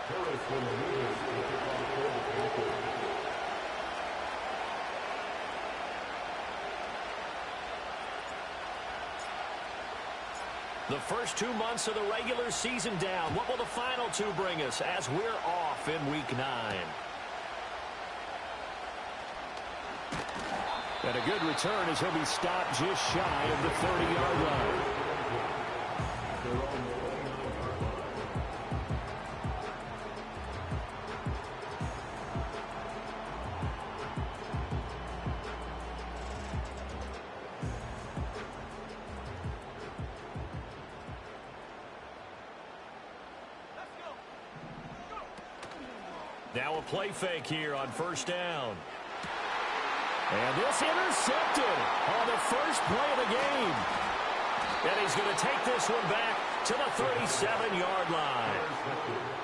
The first 2 months of the regular season down. What will the final two bring us as we're off in Week 9? And a good return as he'll be stopped just shy of the 30-yard line. Now a play fake here on first down. And this intercepted on the first play of the game. And he's going to take this one back to the 37-yard line.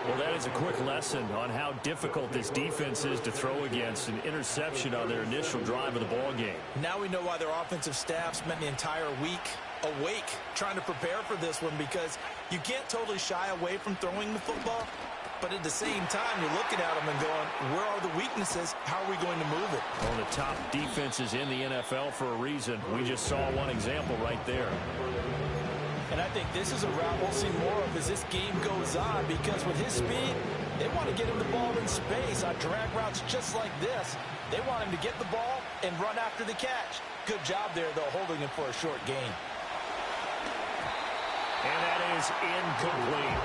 Well, that is a quick lesson on how difficult this defense is to throw against. An interception on their initial drive of the ball game. Now we know why their offensive staff spent the entire week awake trying to prepare for this one, because you can't totally shy away from throwing the football. But at the same time, you're looking at them and going, where are the weaknesses? How are we going to move it? One of the top defenses in the NFL for a reason. We just saw one example right there. And I think this is a route we'll see more of as this game goes on, because with his speed, they want to get him the ball in space on drag routes just like this. They want him to get the ball and run after the catch. Good job there, though, holding him for a short gain. And that is incomplete.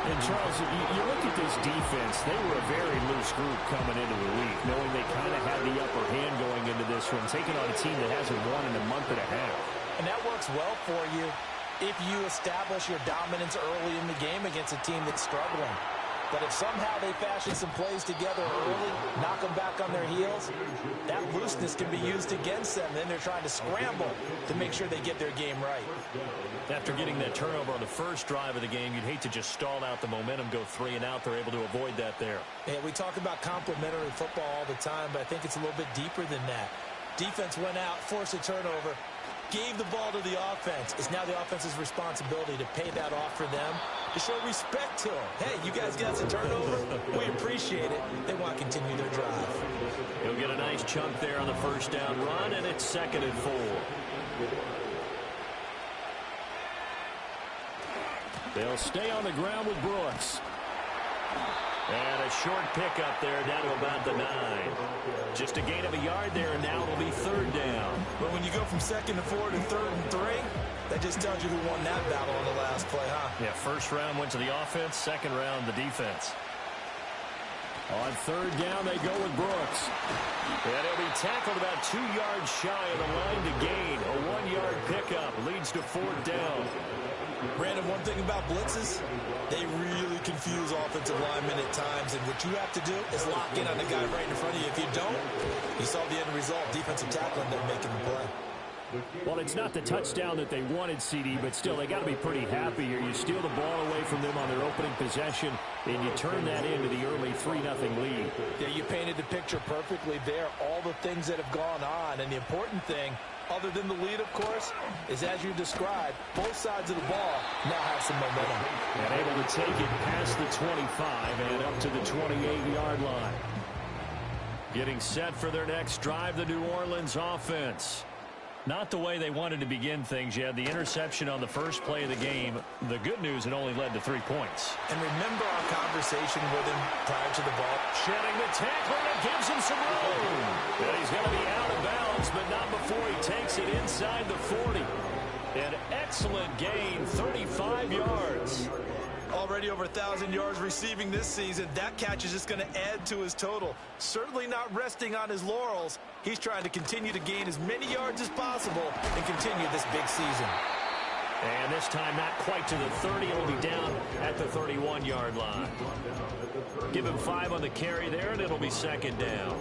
And, Charles, you look at this defense, they were a very loose group coming into the week, knowing they kind of had the upper hand going into this one, taking on a team that hasn't won in a month and a half. And that works well for you if you establish your dominance early in the game against a team that's struggling. But if somehow they fashion some plays together early, knock them back on their heels, that looseness can be used against them. Then they're trying to scramble to make sure they get their game right. After getting that turnover on the first drive of the game, you'd hate to just stall out the momentum, go 3 and out. They're able to avoid that there. Yeah, we talk about complementary football all the time, but I think it's a little bit deeper than that. Defense went out, forced a turnover, gave the ball to the offense. It's now the offense's responsibility to pay that off for them, to show respect to them. Hey, you guys got some turnover? We appreciate it. They want to continue their drive. He'll get a nice chunk there on the first down run, and it's 2nd and 4. They'll stay on the ground with Brooks. And a short pickup there down to about the 9. Just a gain of a yard there, and now it'll be 3rd down. But when you go from 2nd to 4 to 3rd and 3, that just tells you who won that battle on the last play, huh? Yeah, first round went to the offense, second round the defense. On 3rd down, they go with Brooks. And he'll be tackled about 2 yards shy of the line to gain. A 1-yard pickup leads to 4th down. Brandon, one thing about blitzes, they really confuse offensive linemen at times, and what you have to do is lock in on the guy right in front of you. If you don't, you saw the end result, defensive tackle ended up making the play. Well, it's not the touchdown that they wanted, CD, but still, they got to be pretty happy here. You steal the ball away from them on their opening possession, and you turn that into the early 3-0 lead. Yeah, you painted the picture perfectly there, all the things that have gone on, and the important thing, other than the lead, of course, is as you described, both sides of the ball now have some momentum. And able to take it past the 25 and up to the 28-yard line. Getting set for their next drive, the New Orleans offense. Not the way they wanted to begin things. You had the interception on the first play of the game. The good news, it only led to 3 points. And remember our conversation with him prior to the ball. Shedding the tackle, and it gives him some room. And he's going to be out of bounds, but not before he takes it inside the 40. An excellent gain, 35 yards. Already over 1,000 yards receiving this season. That catch is just going to add to his total. Certainly not resting on his laurels. He's trying to continue to gain as many yards as possible and continue this big season. And this time not quite to the 30. It'll be down at the 31-yard line. Give him 5 on the carry there, and it'll be 2nd down.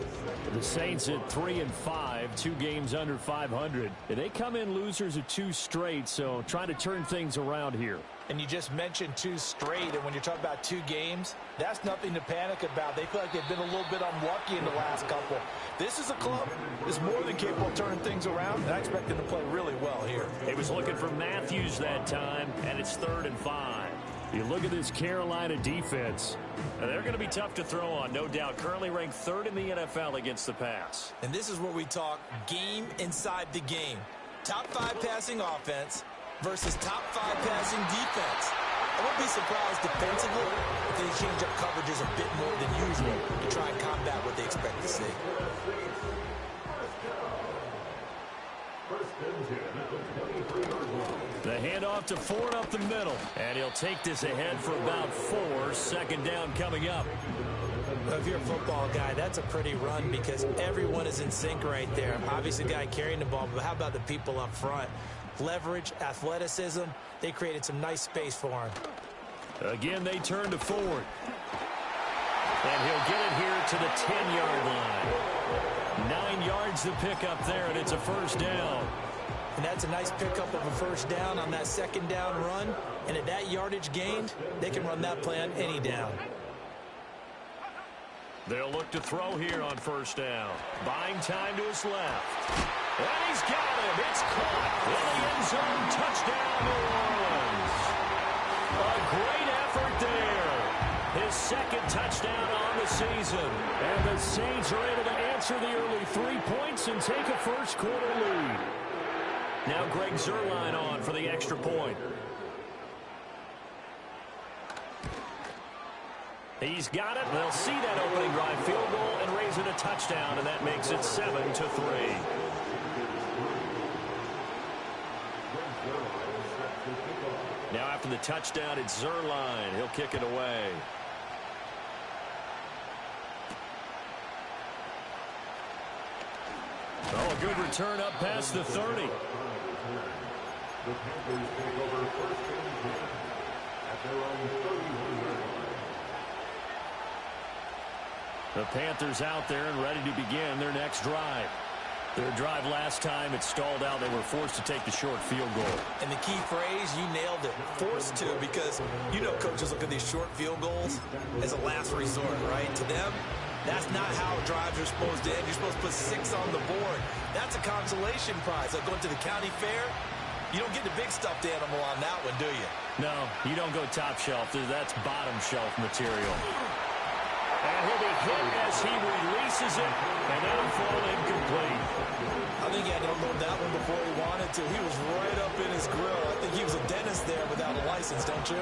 The Saints at 3-5, 2 games under 500. They come in losers of 2 straight, so trying to turn things around here. And you just mentioned 2 straight, and when you're talking about 2 games, that's nothing to panic about. They feel like they've been a little bit unlucky in the last couple. This is a club that's more than capable of turning things around, and I expect them to play really well here. He was looking for Matthews that time, and it's 3rd and 5. You look at this Carolina defense. They're going to be tough to throw on, no doubt. Currently ranked 3rd in the NFL against the pass. And this is where we talk game inside the game. Top 5 passing offense versus top 5 passing defense. I wouldn't be surprised defensively if they change up coverages a bit more than usual to try and combat what they expect to see. The handoff to Ford up the middle. And he'll take this ahead for about 4. Second down coming up. If you're a football guy, that's a pretty run because everyone is in sync right there. Obviously, the guy carrying the ball, but how about the people up front? Leverage, athleticism, they created some nice space for him. Again, they turn to Ford. And he'll get it here to the 10-yard line. 9 yards to pick up there, and it's a first down. And that's a nice pickup of a first down on that second down run. And at that yardage gained, they can run that play on any down. They'll look to throw here on first down. Buying time to his left. And he's got him. It's caught in the end zone. Touchdown, New Orleans. A great effort there. His second touchdown on the season. And the Saints are able to answer the early 3 points and take a first quarter lead. Now Greg Zuerlein on for the extra point. He's got it. They'll see that opening drive field goal and raise it a touchdown, and that makes it 7-3. Now after the touchdown, it's Zuerlein. He'll kick it away. Oh, a good return up past the 30. The Panthers take over first and 10 at their own 31-yard line. The Panthers out there and ready to begin their next drive. Their drive last time, it stalled out. They were forced to take the short field goal. And the key phrase, you nailed it, forced to, because you know coaches look at these short field goals as a last resort, right? To them, that's not how drives are supposed to end. You're supposed to put 6 on the board. That's a consolation prize. Like going to the county fair, you don't get the big stuffed animal on that one, do you? No, you don't go top shelf. That's bottom shelf material. And he'll be hit as he releases it, and that'll fall incomplete. I think he had to unload that one before he wanted to. He was right up in his grill. I think he was a dentist there without a license, don't you?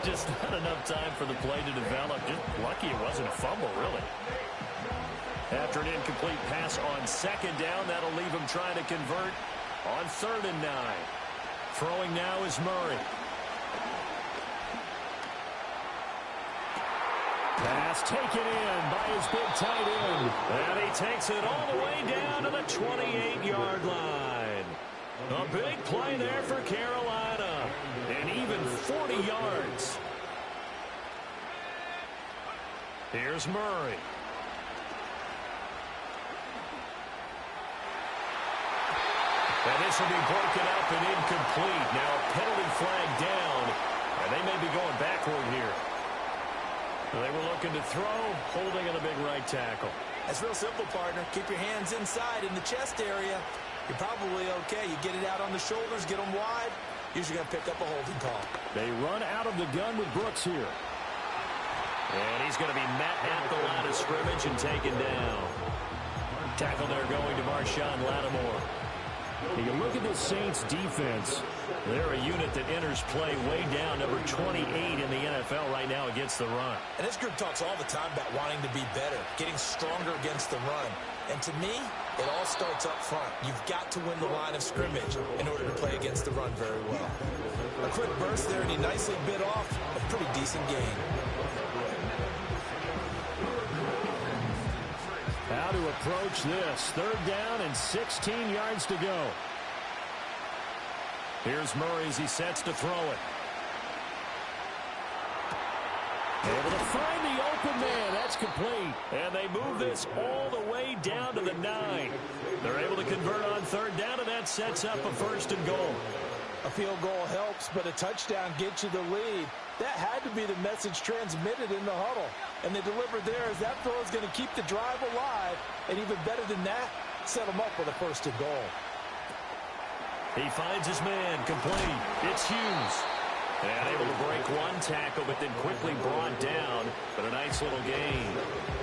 Just not enough time for the play to develop. Just lucky it wasn't a fumble, really. After an incomplete pass on second down, that'll leave him trying to convert on 3rd and 9. Throwing now is Murray. Pass taken in by his big tight end. And he takes it all the way down to the 28-yard line. A big play there for Carolina. And even 40 yards. Here's Murray. And this will be broken up and incomplete. Now a penalty flag down. And they may be going backward here. They were looking to throw, holding in a big right tackle. That's real simple, partner. Keep your hands inside in the chest area. You're probably okay. You get it out on the shoulders, get them wide. Usually going to pick up a holding call. They run out of the gun with Brooks here. And he's going to be met at the line of scrimmage and taken down. Tackle there going to Marshawn Lattimore. You can look at this Saints defense. They're a unit that enters play way down, number 28 in the NFL right now against the run. And this group talks all the time about wanting to be better, getting stronger against the run. And to me, it all starts up front. You've got to win the line of scrimmage in order to play against the run very well. A quick burst there, and he nicely bit off a pretty decent gain. How to approach this. 3rd down and 16 yards to go. Here's Murray as he sets to throw it. Able to find the open man. That's complete. And they move this all the way down to the 9. They're able to convert on 3rd down, and that sets up a 1st and goal. A field goal helps, but a touchdown gets you the lead. That had to be the message transmitted in the huddle. And they delivered there as that throw is going to keep the drive alive. And even better than that, set them up with a 1st and goal. He finds his man complete. It's Hughes. And able to break one tackle, but then quickly brought down. But a nice little gain.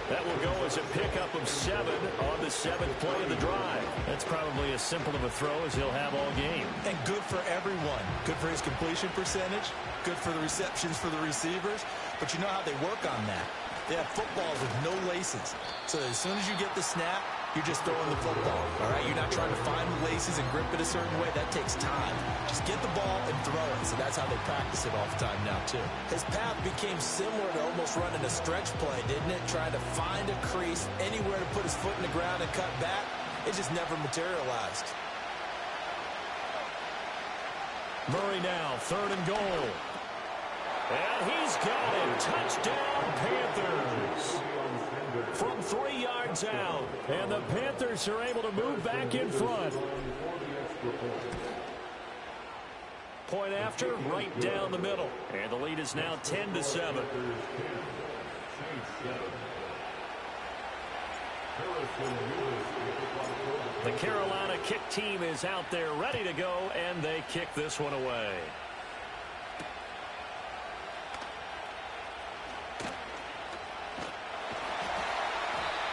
That will go as a pickup of 7 on the 7th play of the drive. That's probably as simple of a throw as he'll have all game. And good for everyone. Good for his completion percentage. Good for the receptions for the receivers. But you know how they work on that. They have footballs with no laces. So as soon as you get the snap, you're just throwing the football. All right, you're not trying to find the laces and grip it a certain way. That takes time. Just get the ball and throw it. So that's how they practice it all the time now, too. His path became similar to almost running a stretch play, didn't it? Trying to find a crease, anywhere to put his foot in the ground and cut back. It just never materialized. Murray now, 3rd and goal. And he's got it. Touchdown, Panthers. From 3 yards out. And the Panthers are able to move back in front. Point after, right down the middle. And the lead is now 10-7. The Carolina kick team is out there ready to go, and they kick this one away.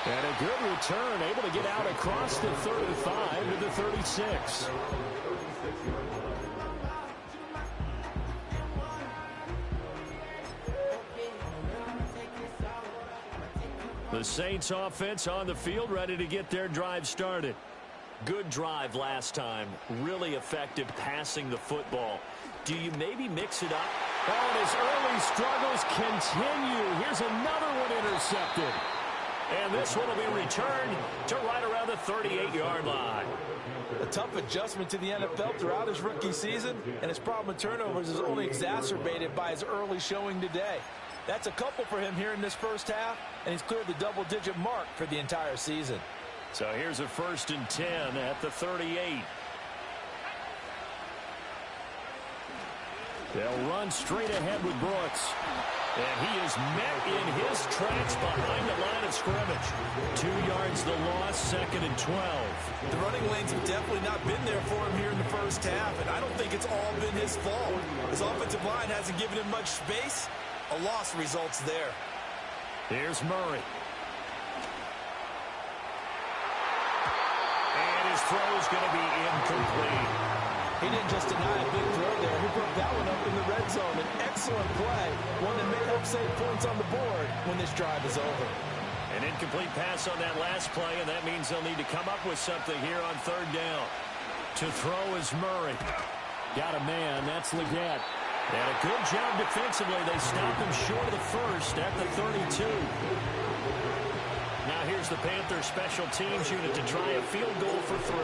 And a good return, able to get out across the 35 to the 36. The Saints offense on the field, ready to get their drive started. Good drive last time. Really effective passing the football. Do you maybe mix it up? Oh, and his early struggles continue. Here's another one intercepted. And this one will be returned to right around the 38-yard line. A tough adjustment to the NFL throughout his rookie season, and his problem with turnovers is only exacerbated by his early showing today. That's a couple for him here in this first half, and he's cleared the double-digit mark for the entire season. So here's a 1st and 10 at the 38. They'll run straight ahead with Brooks. And he is met in his tracks behind the line of scrimmage. 2 yards the loss, 2nd and 12. The running lanes have definitely not been there for him here in the first half, and I don't think it's all been his fault. His offensive line hasn't given him much space. A loss results there. Here's Murray. And his throw is going to be incomplete. He didn't just deny a big throw there. He put that one up in the red zone. An excellent play, one that may help save points on the board when this drive is over. An incomplete pass on that last play, and that means they'll need to come up with something here on 3rd down. To throw is Murray. Got a man. That's Leggett. And a good job defensively. They stop him short of the first at the 32. Now here's the Panthers special teams unit to try a field goal for 3.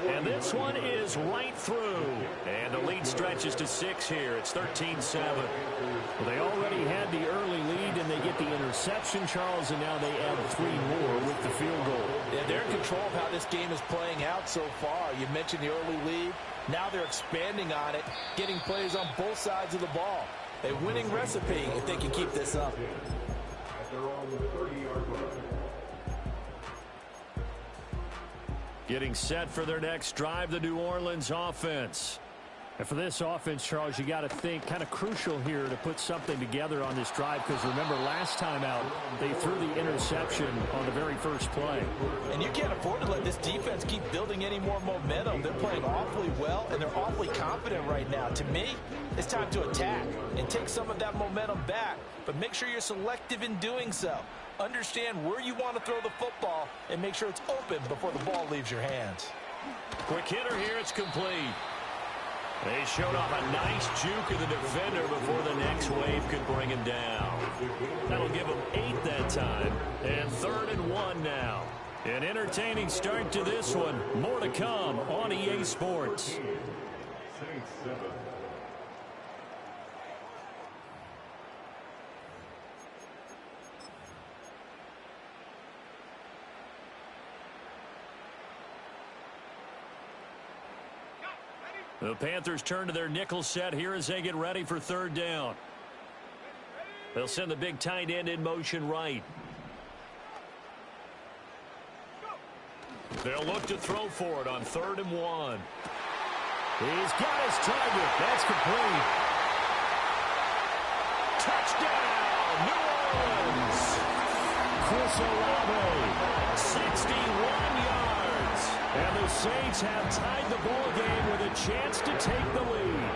And this one is right through. And the lead stretches to 6 here. It's 13-7. Well, they already had the early lead, and they get the interception, Charles, and now they add 3 more with the field goal. Yeah, they're in control of how this game is playing out so far. You mentioned the early lead. Now they're expanding on it, getting plays on both sides of the ball. A winning recipe if they can keep this up. At their own 30-yard line. Getting set for their next drive, the New Orleans offense. And for this offense, Charles, you got to think kind of crucial here to put something together on this drive, because remember last time out they threw the interception on the very first play. And you can't afford to let this defense keep building any more momentum. They're playing awfully well, and they're awfully confident right now. To me, it's time to attack and take some of that momentum back, but make sure you're selective in doing so. Understand where you want to throw the football and make sure it's open before the ball leaves your hands. Quick hitter here, it's complete. They showed off a nice juke of the defender before the next wave could bring him down. That'll give him 8 that time. And 3rd and 1 now. An entertaining start to this one. More to come on EA Sports. Saints 7. The Panthers turn to their nickel set here as they get ready for 3rd down. They'll send the big tight end in motion right. They'll look to throw for it on 3rd and 1. He's got his target. That's complete. Touchdown, New Orleans. Chris Olave, 61 yards. And the Saints have tied the ball game with a chance to take the lead.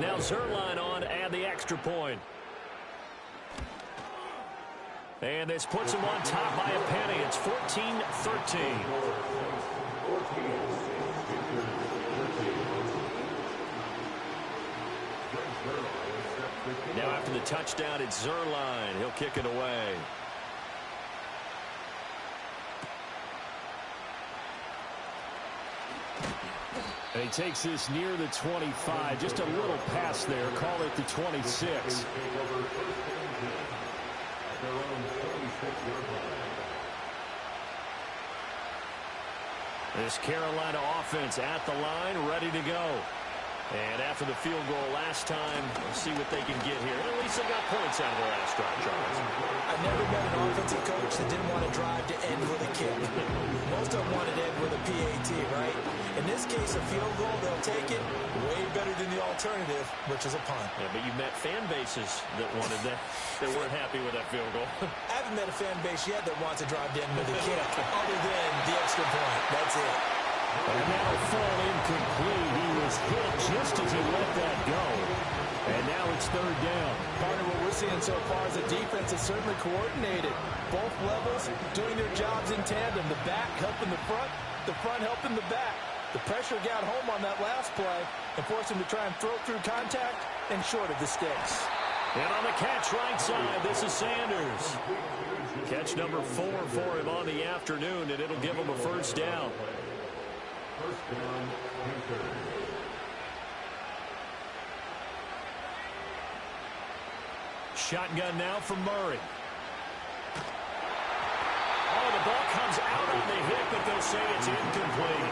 Now Zerline on and the extra point. And this puts him on top by a penny. It's 14-13. Now after the touchdown, it's Zerline. He'll kick it away. And he takes this near the 25. Just a little pass there. Call it the 26. This Carolina offense at the line, ready to go. And after the field goal last time, we'll see what they can get here. At least they got points out of the last drive, Charles. I never met an offensive coach that didn't want to drive to end with a kick. Most of them wanted to end with a PAT, right? In this case, a field goal, they'll take it way better than the alternative, which is a punt. Yeah, but you met fan bases that wanted that, that weren't happy with that field goal. I haven't met a fan base yet that wants to drive to end with a kick, other than the extra point. That's it. And now fall incomplete. He was hit just as he let that go. And now it's third down. Partner, what we're seeing so far is the defense is certainly coordinated. Both levels doing their jobs in tandem. The back helping the front helping the back. The pressure got home on that last play and forced him to try and throw through contact and short of the sticks. And on the catch right side, this is Sanders. Catch number 4 for him on the afternoon, and it'll give him a first down. First down, Panthers. Shotgun now from Murray. Oh, the ball comes out on the hit, but they'll say it's incomplete.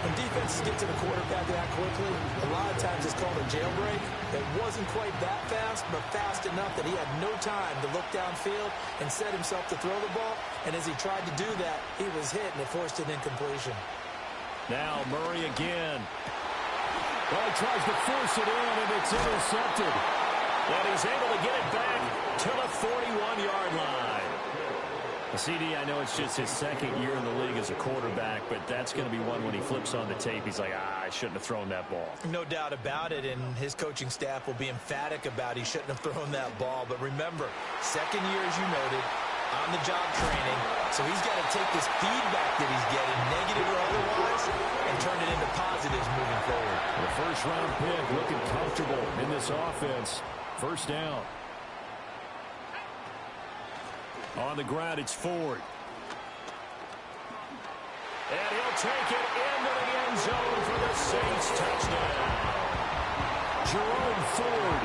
When defenses get to the quarterback that quickly, a lot of times it's called a jailbreak. It wasn't quite that fast, but fast enough that he had no time to look downfield and set himself to throw the ball. And as he tried to do that, he was hit, and it forced an incompletion. Now Murray again. Well, he tries to force it in, and it's intercepted. And he's able to get it back to the 41-yard line. CD, I know it's just his second year in the league as a quarterback, but that's going to be one when he flips on the tape. He's like, I shouldn't have thrown that ball. No doubt about it, and his coaching staff will be emphatic about he shouldn't have thrown that ball. But remember, second year, as you noted, on-the-job training, so he's got to take this feedback that he's getting, negative or otherwise, and turn it into positives moving forward. The first-round pick looking comfortable in this offense. First down. On the ground, it's Ford. And he'll take it into the end zone for the Saints touchdown. Jerome Ford,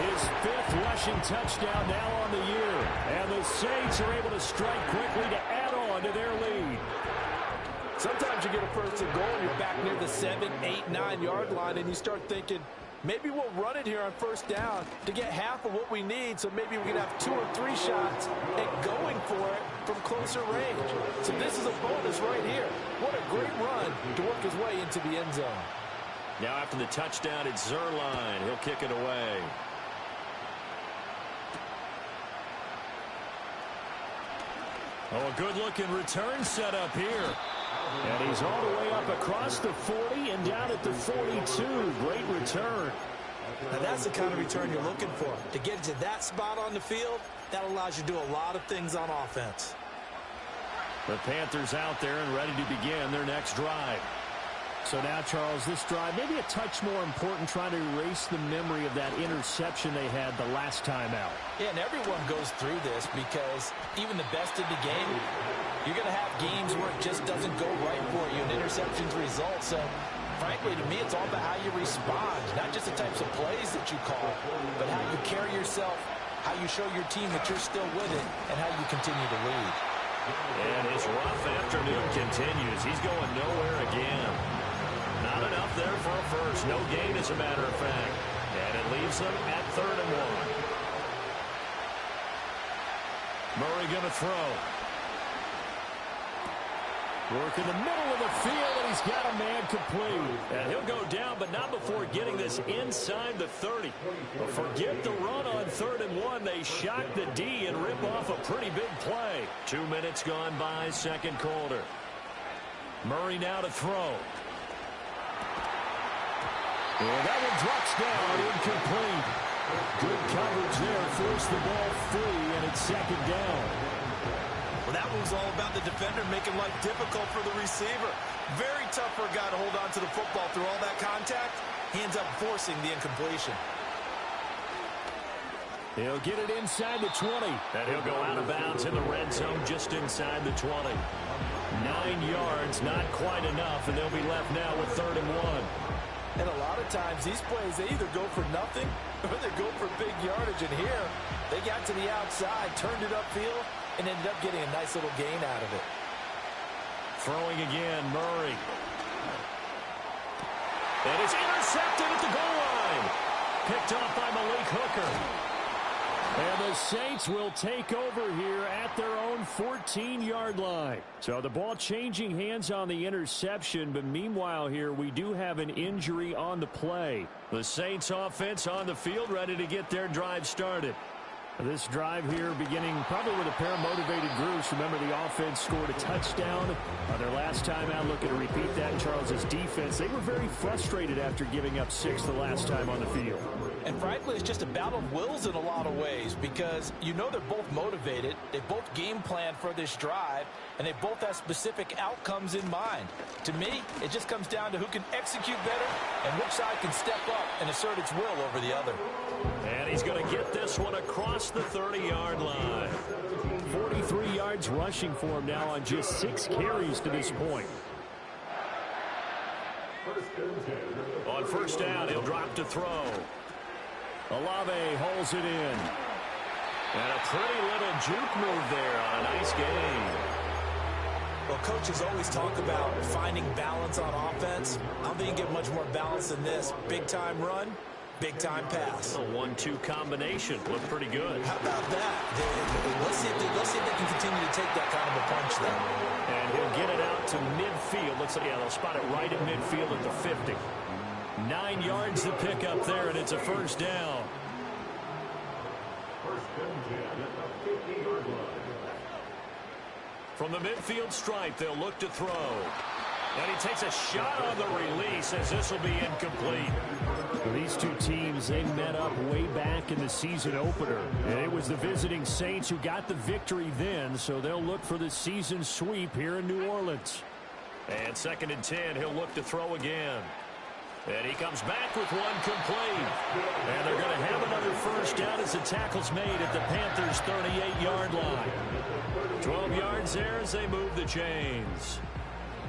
his 5th rushing touchdown now on the year. And the Saints are able to strike quickly to add on to their lead. Sometimes you get a first and goal, you're back near the 7, 8, 9-yard line, and you start thinking, maybe we'll run it here on first down to get half of what we need, so maybe we can have 2 or 3 shots at going for it from closer range. So this is a bonus right here. What a great run to work his way into the end zone. Now after the touchdown, it's Zerline. He'll kick it away. Oh, a good-looking return set up here. And he's all the way up across the 40 and down at the 42. Great return. Now that's the kind of return you're looking for. To get to that spot on the field, that allows you to do a lot of things on offense. The Panthers out there and ready to begin their next drive. So now, Charles, this drive maybe a touch more important, trying to erase the memory of that interception they had the last time out. Yeah, and everyone goes through this because even the best in the game, you're going to have games where it just doesn't go right for you and interceptions result. So, frankly, to me, it's all about how you respond, not just the types of plays that you call, but how you carry yourself, how you show your team that you're still with it, and how you continue to lead. And his rough afternoon continues. He's going nowhere again. Not enough there for a first. No gain, as a matter of fact. And it leaves them at 3rd and 1. Murray going to throw. Work in the middle of the field, and he's got a man complete. And he'll go down, but not before getting this inside the 30. But forget the run on 3rd and 1. They shock the D and rip off a pretty big play. 2 minutes gone by, second quarter. Murray now to throw. And that one drops down, incomplete. Good coverage there, forced the ball free, and it's second down. Well, that one was all about the defender making life difficult for the receiver. Very tough for a guy to hold on to the football through all that contact. He ends up forcing the incompletion. He'll get it inside the 20. And he'll go out of bounds in the red zone just inside the 20. 9 yards, not quite enough, and they'll be left now with 3rd and 1. And a lot of times these plays, they either go for nothing or they go for big yardage. And here, they got to the outside, turned it upfield, and ended up getting a nice little gain out of it. Throwing again, Murray. And it's intercepted at the goal line. Picked off by Malik Hooker. And the Saints will take over here at their own 14-yard line. So the ball changing hands on the interception, but meanwhile here we do have an injury on the play. The Saints offense on the field ready to get their drive started. This drive here beginning probably with a pair of motivated groups. Remember, the offense scored a touchdown their last time out. Looking to repeat that in Charles's defense. They were very frustrated after giving up 6 the last time on the field. And frankly, it's just a battle of wills in a lot of ways because you know they're both motivated. They both game plan for this drive, and they both have specific outcomes in mind. To me, it just comes down to who can execute better and which side can step up and assert its will over the other. And he's going to get this one across the 30-yard line. 43 yards rushing for him now on just 6 carries to this point. On first down, he'll drop to throw. Olave holds it in. And a pretty little juke move there on a nice gain. Well, coaches always talk about finding balance on offense. I don't think you get much more balance than this. Big-time run, big-time pass. A 1-2 combination. Looked pretty good. How about that? Let's see if they can continue to take that kind of a punch there. And he'll get it out to midfield. Looks like, yeah, they'll spot it right at midfield at the 50. 9 yards to pick up there, and it's a first down. From the midfield stripe, they'll look to throw. And he takes a shot on the release as this will be incomplete. These two teams, they met up way back in the season opener. And it was the visiting Saints who got the victory then, so they'll look for the season sweep here in New Orleans. And 2nd and 10, he'll look to throw again. And he comes back with one complete. And they're going to have another first down as the tackle's made at the Panthers' 38-yard line. 12 yards there as they move the chains.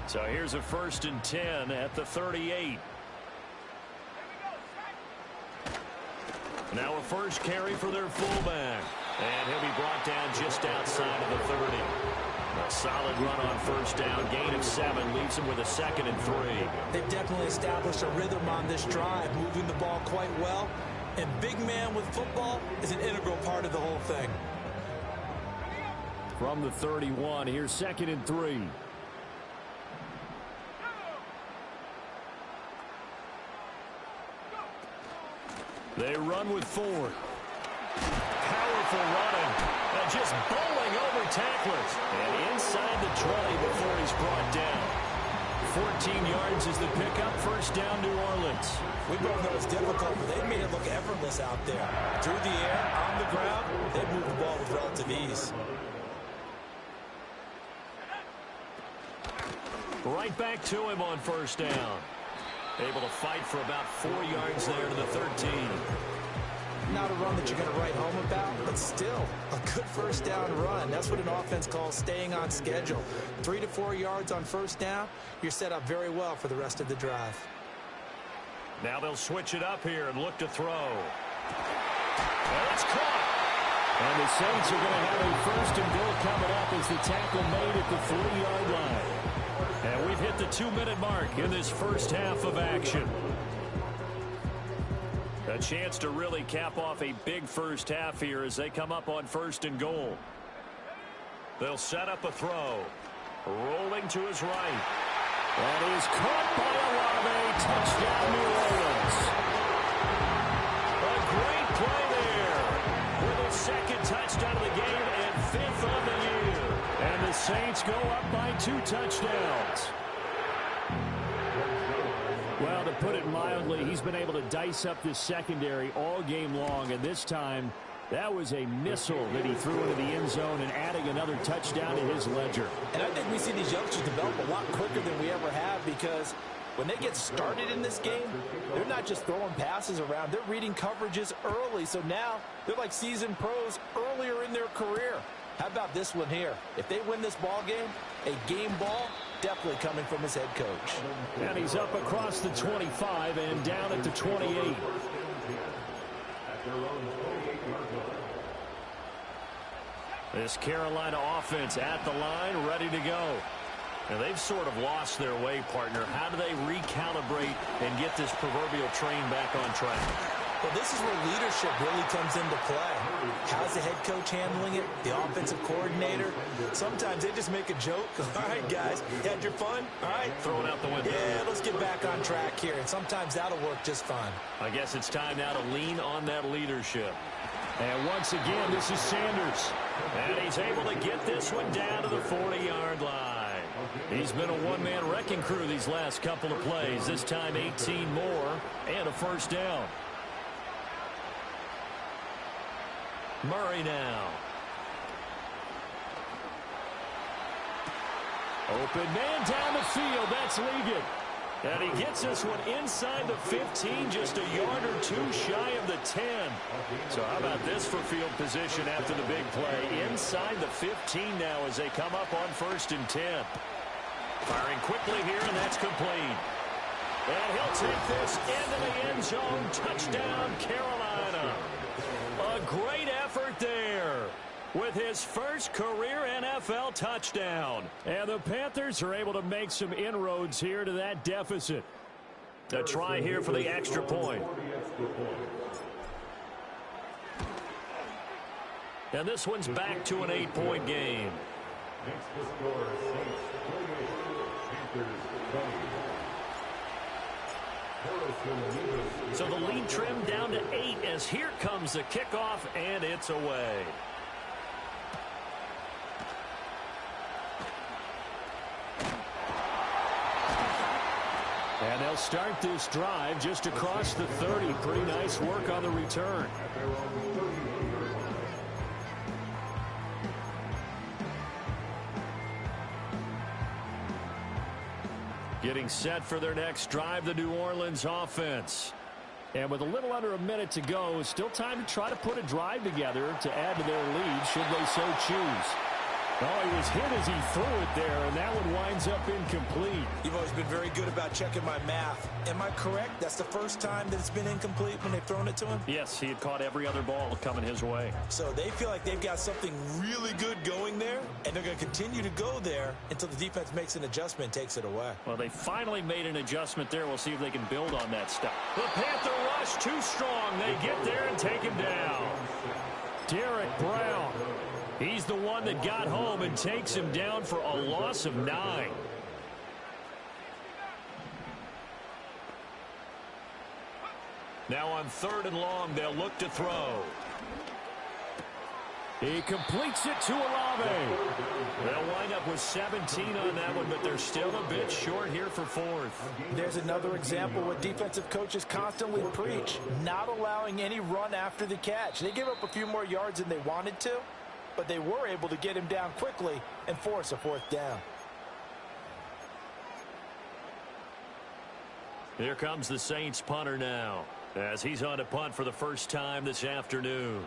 So here's a 1st and 10 at the 38. Now a first carry for their fullback. And he'll be brought down just outside of the 30. A solid run on first down. Gain of 7 leaves him with a 2nd and 3. They've definitely established a rhythm on this drive, moving the ball quite well. And big man with football is an integral part of the whole thing. From the 31, here's 2nd and 3. They run with Ford. Powerful running. And just bowling over tacklers. And inside the 20 before he's brought down. 14 yards is the pickup. First down, New Orleans. We both know it's difficult, but they made it look effortless out there. Through the air, on the ground, they moved the ball with relative ease. Right back to him on first down. Able to fight for about 4 yards there to the 13. Not a run that you're going to write home about, but still a good first down run. That's what an offense calls staying on schedule. 3 to 4 yards on first down, you're set up very well for the rest of the drive. Now they'll switch it up here and look to throw. And it's caught. And the Saints are going to have a 1st and goal coming up as the tackle made at the 40-yard line. And we've hit the 2-minute mark in this first half of action. A chance to really cap off a big first half here as they come up on 1st and goal. They'll set up a throw. Rolling to his right. And he's caught by Olave. Touchdown, New Orleans. A great play there. With his second touchdown of the game and 5th on the year. And the Saints go up by 2 touchdowns. Well, to put it mildly, he's been able to dice up this secondary all game long. And this time, that was a missile that he threw into the end zone and adding another touchdown to his ledger. And I think we see these youngsters develop a lot quicker than we ever have, because when they get started in this game, they're not just throwing passes around. They're reading coverages early. So now they're like seasoned pros earlier in their career. How about this one here? If they win this ball game, a game ball, definitely coming from his head coach. And he's up across the 25 and down at the 28. This Carolina offense at the line, ready to go. Now, they've sort of lost their way, partner. How do they recalibrate and get this proverbial train back on track? Well, this is where leadership really comes into play. How's the head coach handling it? The offensive coordinator? Sometimes they just make a joke. All right, guys, you had your fun? All right. Throw it out the window. Yeah, let's get back on track here. And sometimes that'll work just fine. I guess it's time now to lean on that leadership. And once again, this is Sanders. And he's able to get this one down to the 40-yard line. He's been a one-man wrecking crew these last couple of plays. This time 18 more and a first down. Murray now. Open man down the field. That's Ligon. And he gets this one inside the 15, just a yard or two shy of the 10. So how about this for field position after the big play? Inside the 15 now as they come up on 1st and 10. Firing quickly here, and that's complete. And he'll take this into the end zone. Touchdown, Carolina. A great effort there with his first career NFL touchdown. And the Panthers are able to make some inroads here to that deficit. A try here for the extra point. And this one's back to an 8-point game. Next to score, Saints 28, Panthers 20. So the lead trimmed down to 8 as here comes the kickoff, and it's away. And they'll start this drive just across the 30. Pretty nice work on the return. Getting set for their next drive, the New Orleans offense. And with a little under a minute to go, it's still time to try to put a drive together to add to their lead, should they so choose. Oh, he was hit as he threw it there, and that one winds up incomplete. You've always been very good about checking my math. Am I correct? That's the first time that it's been incomplete when they've thrown it to him? Yes, he had caught every other ball coming his way. So they feel like they've got something really good going there, and they're going to continue to go there until the defense makes an adjustment and takes it away. Well, they finally made an adjustment there. We'll see if they can build on that stuff. The Panther rush too strong. They get there and take him down. Derek Brown. He's the one that got home and takes him down for a loss of 9. Now on 3rd and long, they'll look to throw. He completes it to Olave. They'll wind up with 17 on that one, but they're still a bit short here for 4th. There's another example what defensive coaches constantly preach, not allowing any run after the catch. They give up a few more yards than they wanted to, but they were able to get him down quickly and force a 4th down. Here comes the Saints punter now, as he's on to punt for the first time this afternoon.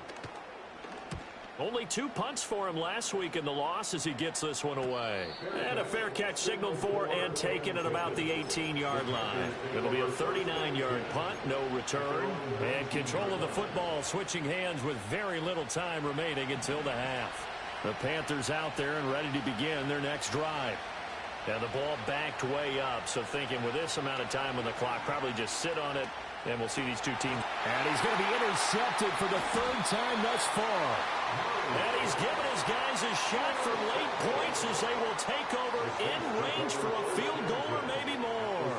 Only 2 punts for him last week in the loss as he gets this one away. And a fair catch signaled for and taken at about the 18-yard line. It'll be a 39-yard punt, no return. And control of the football switching hands with very little time remaining until the half. The Panthers out there and ready to begin their next drive. And the ball backed way up, so thinking with this amount of time on the clock, probably just sit on it And we'll see these two teams. And he's going to be intercepted for the third time thus far. And he's given his guys a shot for late points as they will take over in range for a field goal or maybe more.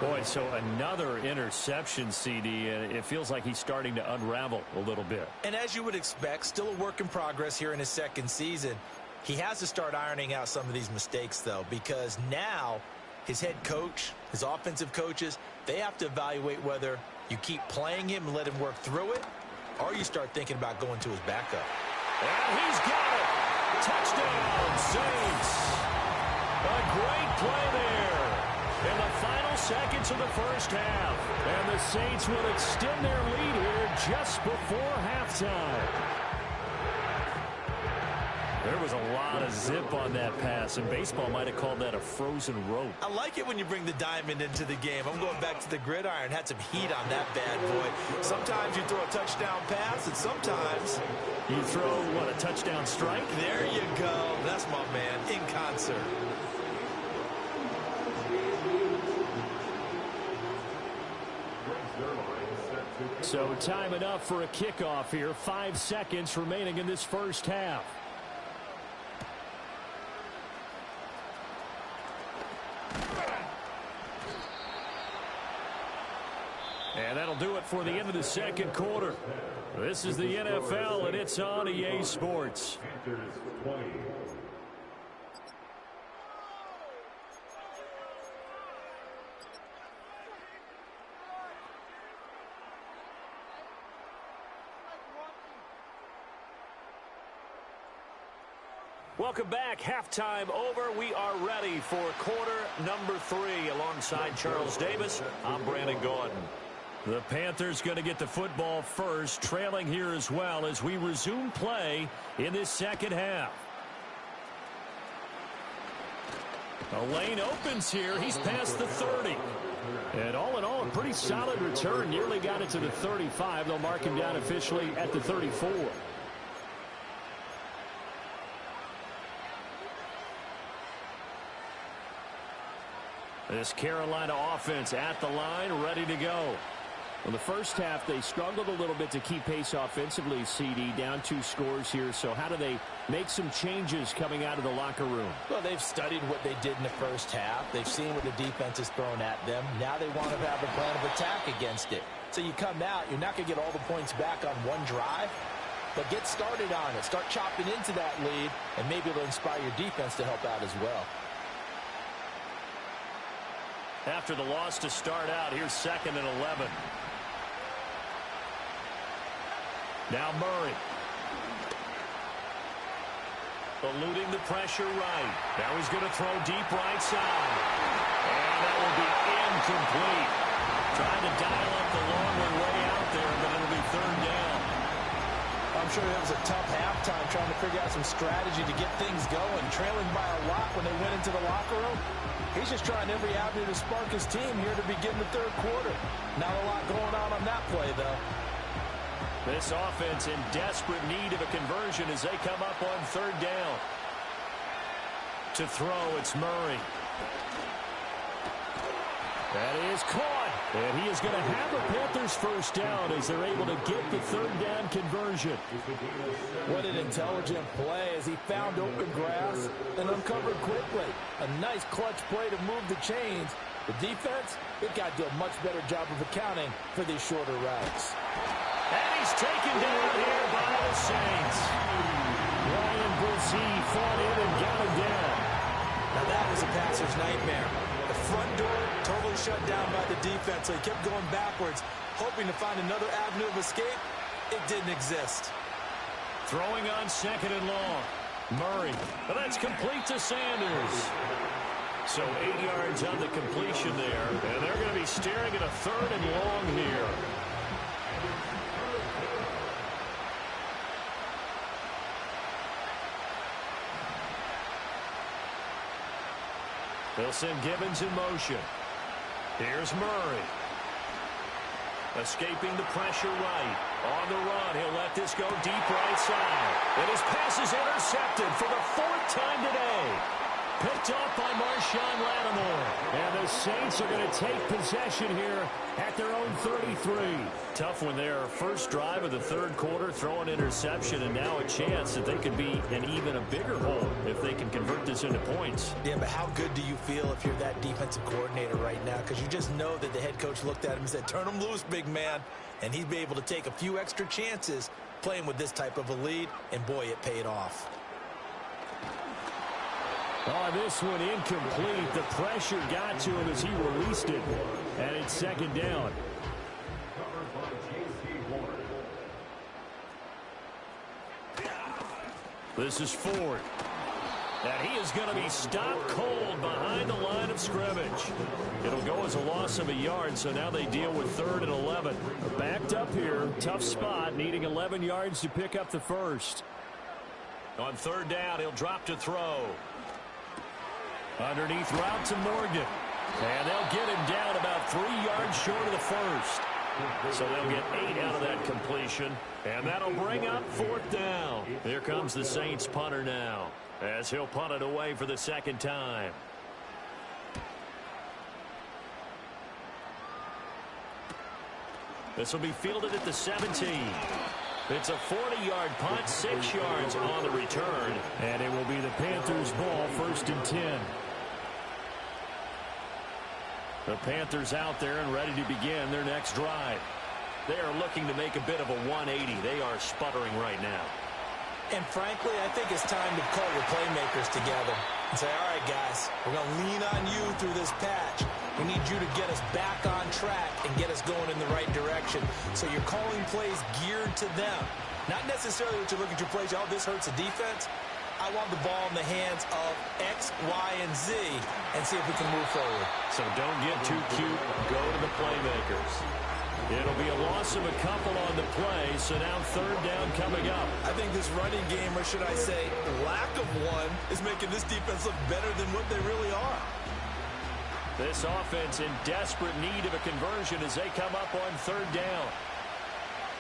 Boy, so another interception, CD, and it feels like he's starting to unravel a little bit. And as you would expect, still a work in progress here in his second season. He has to start ironing out some of these mistakes, though, because now his head coach, his offensive coaches, they have to evaluate whether you keep playing him and let him work through it, or you start thinking about going to his backup. And he's got it. Touchdown, Saints. A great play there in the final seconds of the first half. And the Saints will extend their lead here just before halftime. There was a lot of zip on that pass, and baseball might have called that a frozen rope. I like it when you bring the diamond into the game. I'm going back to the gridiron. Had some heat on that bad boy. Sometimes you throw a touchdown pass, and sometimes you throw, what, a touchdown strike? There you go. That's my man, in concert. So time enough for a kickoff here. 5 seconds remaining in this first half. And that'll do it for the end of the second quarter. This is the NFL, and it's on EA Sports. Welcome back. Halftime over. We are ready for quarter number 3. Alongside Charles Davis, I'm Brandon Gordon. The Panthers going to get the football first, trailing here as well as we resume play in this second half. A lane opens here. He's past the 30. And all in all, a pretty solid return. Nearly got it to the 35. They'll mark him down officially at the 34. This Carolina offense at the line, ready to go. In the first half, they struggled a little bit to keep pace offensively, CD, down 2 scores here. So how do they make some changes coming out of the locker room? Well, they've studied what they did in the first half. They've seen what the defense has thrown at them. Now they want to have a plan of attack against it. So you come out, you're not going to get all the points back on one drive, but get started on it. Start chopping into that lead, and maybe it'll inspire your defense to help out as well. After the loss to start out, here's 2nd and 11. Now Murray. Eluding the pressure right. Now he's going to throw deep right side. And that will be incomplete. Trying to dial up the long one way out there, but it'll be 3rd down. I'm sure that was a tough halftime trying to figure out some strategy to get things going. Trailing by a lot when they went into the locker room. He's just trying every avenue to spark his team here to begin the 3rd quarter. Not a lot going on that play, though. This offense in desperate need of a conversion as they come up on 3rd down. To throw, it's Murray. That is caught. And he is going to have a Panthers first down as they're able to get the 3rd down conversion. What an intelligent play as he found open grass and uncovered quickly. A nice clutch play to move the chains. The defense, it got to do a much better job of accounting for these shorter routes. And he's taken down here by the Saints. Ryan Brzee fought in and got him down. Now that was a passer's nightmare. The front door totally shut down by the defense, so he kept going backwards, hoping to find another avenue of escape. It didn't exist. Throwing on 2nd and long. Murray. Well, that's complete to Sanders. So 8 yards on the completion there. And they're going to be staring at a 3rd and long here. They'll send Gibbons in motion. Here's Murray. Escaping the pressure right. On the run, he'll let this go deep right side. And his pass is intercepted for the 4th time today. Picked off by Marshawn Lattimore. And the Saints are going to take possession here at their own 33. Tough one there. First drive of the third quarter, throw an interception, and now a chance that they could be in even a bigger hole if they can convert this into points. Yeah, but how good do you feel if you're that defensive coordinator right now? Because you just know that the head coach looked at him and said, turn him loose, big man. And he'd be able to take a few extra chances playing with this type of a lead, and boy, it paid off. Oh, this one incomplete. The pressure got to him as he released it. And it's second down. This is Ford. And he is going to be stopped cold behind the line of scrimmage. It'll go as a loss of a yard, so now they deal with 3rd and 11. Backed up here, tough spot, needing 11 yards to pick up the first. On 3rd down, he'll drop to throw. Underneath route to Morgan. And they'll get him down about 3 yards short of the first. So they'll get 8 out of that completion. And that'll bring up 4th down. Here comes the Saints punter now, as he'll punt it away for the second time. This will be fielded at the 17. It's a 40-yard punt, 6 yards on the return. And it will be the Panthers' ball, 1st and 10. The Panthers out there and ready to begin their next drive. They are looking to make a bit of a 180. They are sputtering right now. And frankly, I think it's time to call your playmakers together and say, all right, guys, we're going to lean on you through this patch. We need you to get us back on track and get us going in the right direction. So you're calling plays geared to them. Not necessarily what you look at your plays, oh, this hurts the defense. I want the ball in the hands of X, Y, and Z and see if we can move forward. So don't get too cute. Go to the playmakers. It'll be a loss of a couple on the play, so now 3rd down coming up. I think this running game, or should I say lack of one, is making this defense look better than what they really are. This offense in desperate need of a conversion as they come up on 3rd down.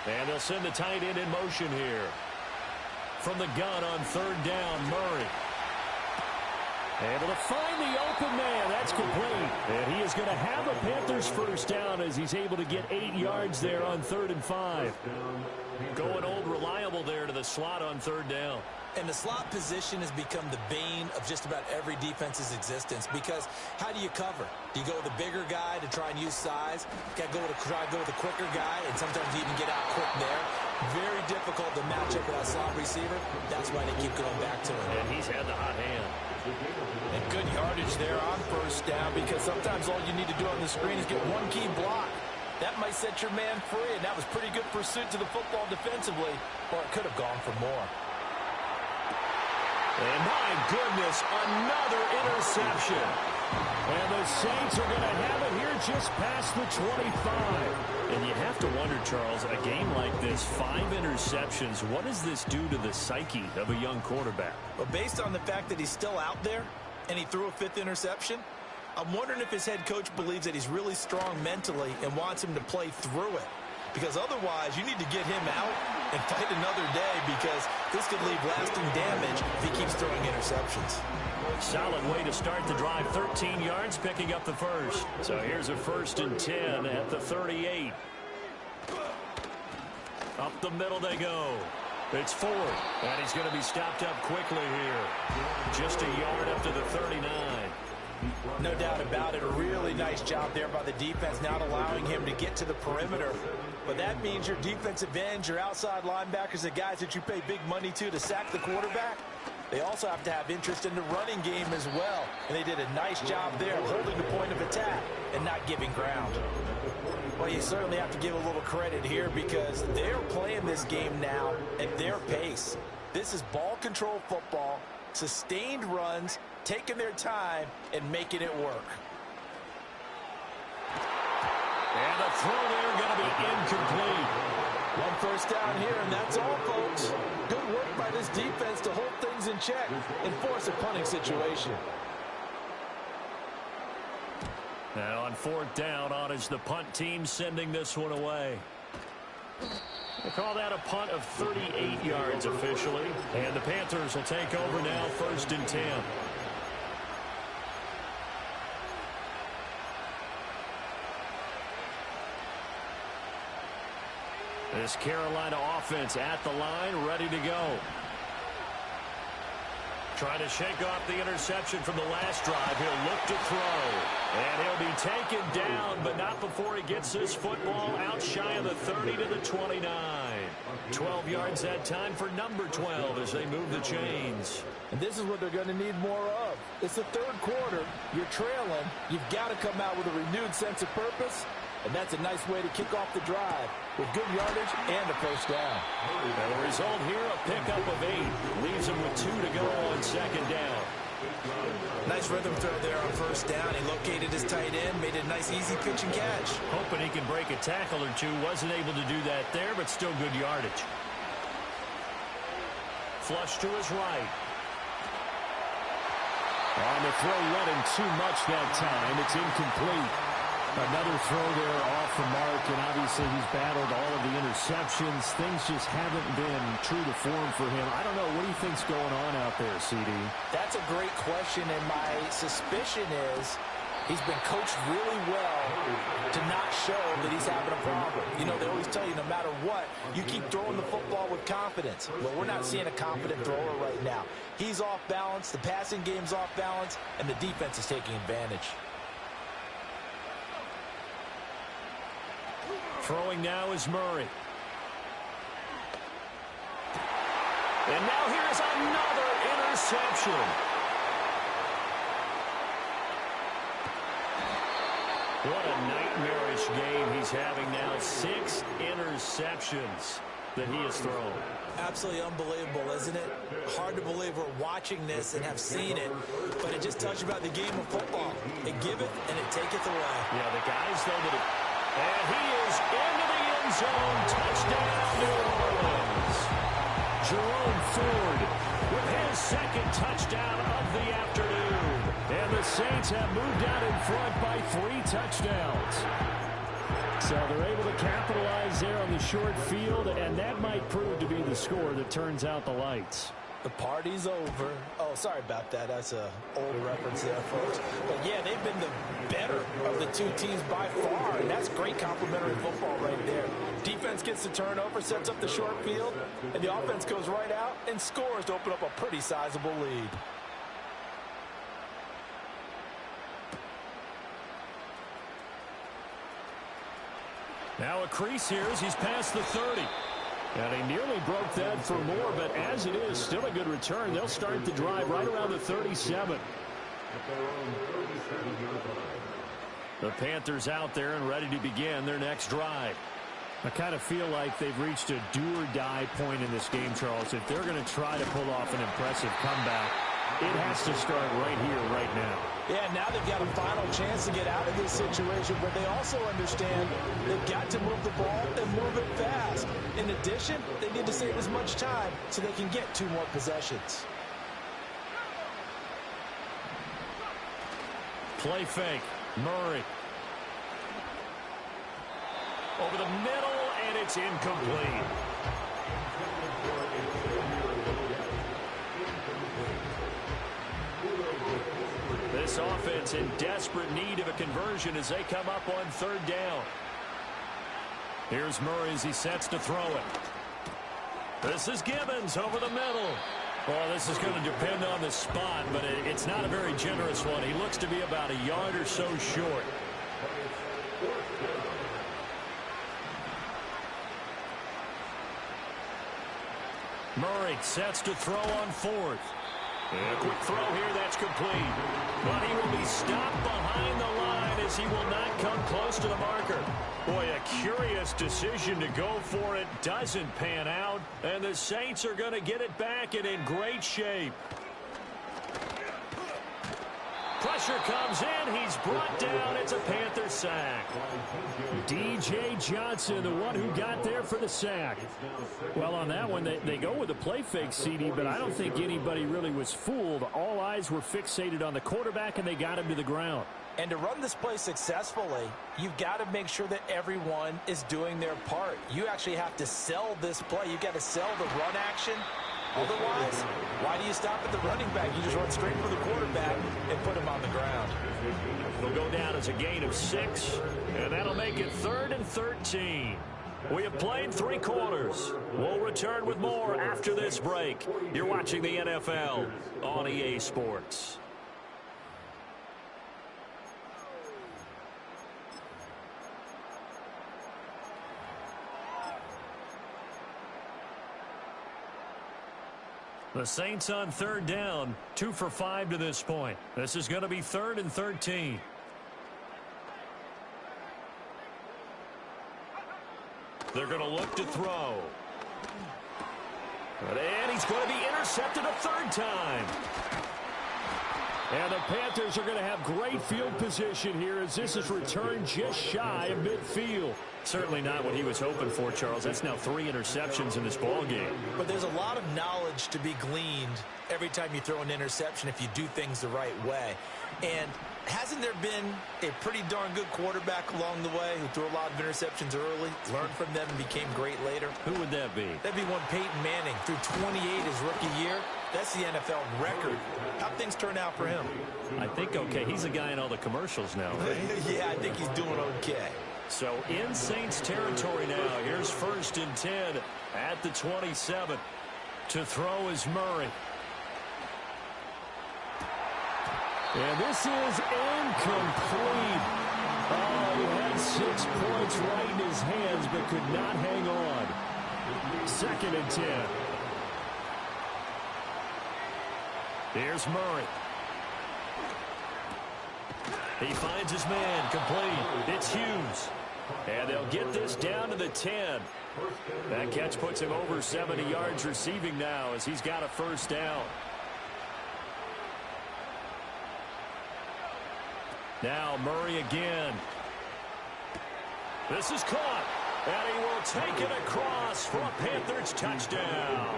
And they'll send the tight end in motion here. From the gun on 3rd down, Murray. Able to find the open man. That's complete. And he is going to have a Panthers first down as he's able to get 8 yards there on 3rd and 5. Going old reliable there to the slot on 3rd down. And the slot position has become the bane of just about every defense's existence, because how do you cover? Do you go with the bigger guy to try and use size? You got to try to go with the quicker guy, and sometimes you even get out quick there. Very difficult to match up with that slot receiver. That's why they keep going back to him. And he's had the hot hand. And good yardage there on 1st down, because sometimes all you need to do on the screen is get one key block. That might set your man free, and that was pretty good pursuit to the football defensively, or it could have gone for more. And my goodness, another interception. And the Saints are going to have it here just past the 25. And you have to wonder, Charles, a game like this, 5 interceptions, what does this do to the psyche of a young quarterback? Well, based on the fact that he's still out there and he threw a 5th interception, I'm wondering if his head coach believes that he's really strong mentally and wants him to play through it. Because otherwise, you need to get him out and fight another day, because this could leave lasting damage if he keeps throwing interceptions. Solid way to start the drive. 13 yards, picking up the first. So here's a 1st and 10 at the 38. Up the middle they go. It's Ford, and he's going to be stopped up quickly here. Just a yard up to the 39. No doubt about it. A really nice job there by the defense, not allowing him to get to the perimeter. But that means your defensive ends, your outside linebackers, the guys that you pay big money to sack the quarterback, they also have to have interest in the running game as well. And they did a nice job there holding the point of attack and not giving ground. Well, you certainly have to give a little credit here, because they're playing this game now at their pace. This is ball control football, sustained runs, taking their time and making it work. And the throw there going to be incomplete. 1 first down here, and that's all, folks. Good work by this defense to hold things in check and force a punting situation. Now on 4th down, on is the punt team sending this one away. They call that a punt of 38 yards officially. And the Panthers will take over now, 1st and 10. This Carolina offense at the line, ready to go. Trying to shake off the interception from the last drive. He'll look to throw. And he'll be taken down, but not before he gets this football out shy of the 30 to the 29. 12 yards that time for number 12 as they move the chains. And this is what they're going to need more of. It's the third quarter. You're trailing. You've got to come out with a renewed sense of purpose. And that's a nice way to kick off the drive with good yardage and a first down. And the result here, a pickup of 8. Leaves him with 2 to go on second down. Nice rhythm throw there on first down. He located his tight end, made a nice easy pitch and catch. Hoping he can break a tackle or two. Wasn't able to do that there, but still good yardage. Flush to his right. On the throw, let him too much that time. It's incomplete. Another throw there off the mark, and obviously he's battled all of the interceptions. Things just haven't been true to form for him. I don't know. What do you think's going on out there, CD? That's a great question, and my suspicion is he's been coached really well to not show that he's having a problem. You know, they always tell you no matter what, you keep throwing the football with confidence. Well, we're not seeing a confident thrower right now. He's off balance, the passing game's off balance, and the defense is taking advantage. Throwing now is Murray. And now here's another interception. What a nightmarish game he's having now. 6 interceptions that he has thrown. Absolutely unbelievable, isn't it? Hard to believe we're watching this and have seen it, but it just tells you about the game of football. It giveth and it taketh away. Yeah, the guys, though, that and he is into the end zone. Touchdown, New Orleans. Jerome Ford with his second touchdown of the afternoon. And the Saints have moved out in front by 3 touchdowns. So they're able to capitalize there on the short field, and that might prove to be the score that turns out the lights. The party's over. Oh, sorry about that. That's an old reference there, folks. But, yeah, they've been the better of the two teams by far, and that's great complimentary football right there. Defense gets the turnover, sets up the short field, and the offense goes right out and scores to open up a pretty sizable lead. Now a crease here as he's past the 30. And he nearly broke that for more, but as it is, still a good return. They'll start the drive right around the 37. The Panthers out there and ready to begin their next drive. I kind of feel like they've reached a do-or-die point in this game, Charles. If they're going to try to pull off an impressive comeback, it has to start right here, right now. Yeah, now they've got a final chance to get out of this situation, but they also understand they've got to move the ball and move it fast. In addition, they need to save as much time so they can get 2 more possessions. Play fake. Murray. Over the middle, and it's incomplete. This offense in desperate need of a conversion as they come up on 3rd down. Here's Murray as he sets to throw it. This is Gibbons over the middle. Well, this is going to depend on the spot, but it's not a very generous one. He looks to be about a yard or so short. Murray sets to throw on 4th. And a quick throw here, that's complete. But he will be stopped behind the line as he will not come close to the marker. Boy, a curious decision to go for it. Doesn't pan out. And the Saints are going to get it back and in great shape. Pressure comes in. He's brought down. It's a Panther sack. D.J. Johnson, the one who got there for the sack. Well, on that one, they go with the play fake, CD, but I don't think anybody really was fooled. All eyes were fixated on the quarterback, and they got him to the ground. And to run this play successfully, you've got to make sure that everyone is doing their part. You actually have to sell this play. You've got to sell the run action. Otherwise, why do you stop at the running back? You just run straight for the quarterback and put him on the ground. It'll go down as a gain of 6, and that'll make it 3rd and 13. We have played 3 quarters. We'll return with more after this break. You're watching the NFL on EA Sports. The Saints on 3rd down, 2 for 5 to this point. This is going to be 3rd and 13. They're going to look to throw. And he's going to be intercepted a 3rd time. And the Panthers are going to have great field position here as this is returned just shy of midfield. Certainly not what he was hoping for, Charles. That's now 3 interceptions in this ball game. But there's a lot of knowledge to be gleaned every time you throw an interception if you do things the right way. And hasn't there been a pretty darn good quarterback along the way who threw a lot of interceptions early, learned from them, and became great later? Who would that be? That'd be one Peyton Manning. Threw 28 his rookie year. That's the NFL record. How'd things turn out for him? I think okay. He's a guy in all the commercials now, right? Yeah, I think he's doing okay. So in Saints territory now. Here's 1st and 10 at the 27. To throw is Murray. And this is incomplete. Oh, he had 6 points right in his hands but could not hang on. 2nd and 10. Here's Murray. He finds his man, complete. It's Hughes. And they'll get this down to the 10. That catch puts him over 70 yards receiving now as he's got a 1st down. Now Murray again. This is caught. And he will take it across for a Panthers touchdown.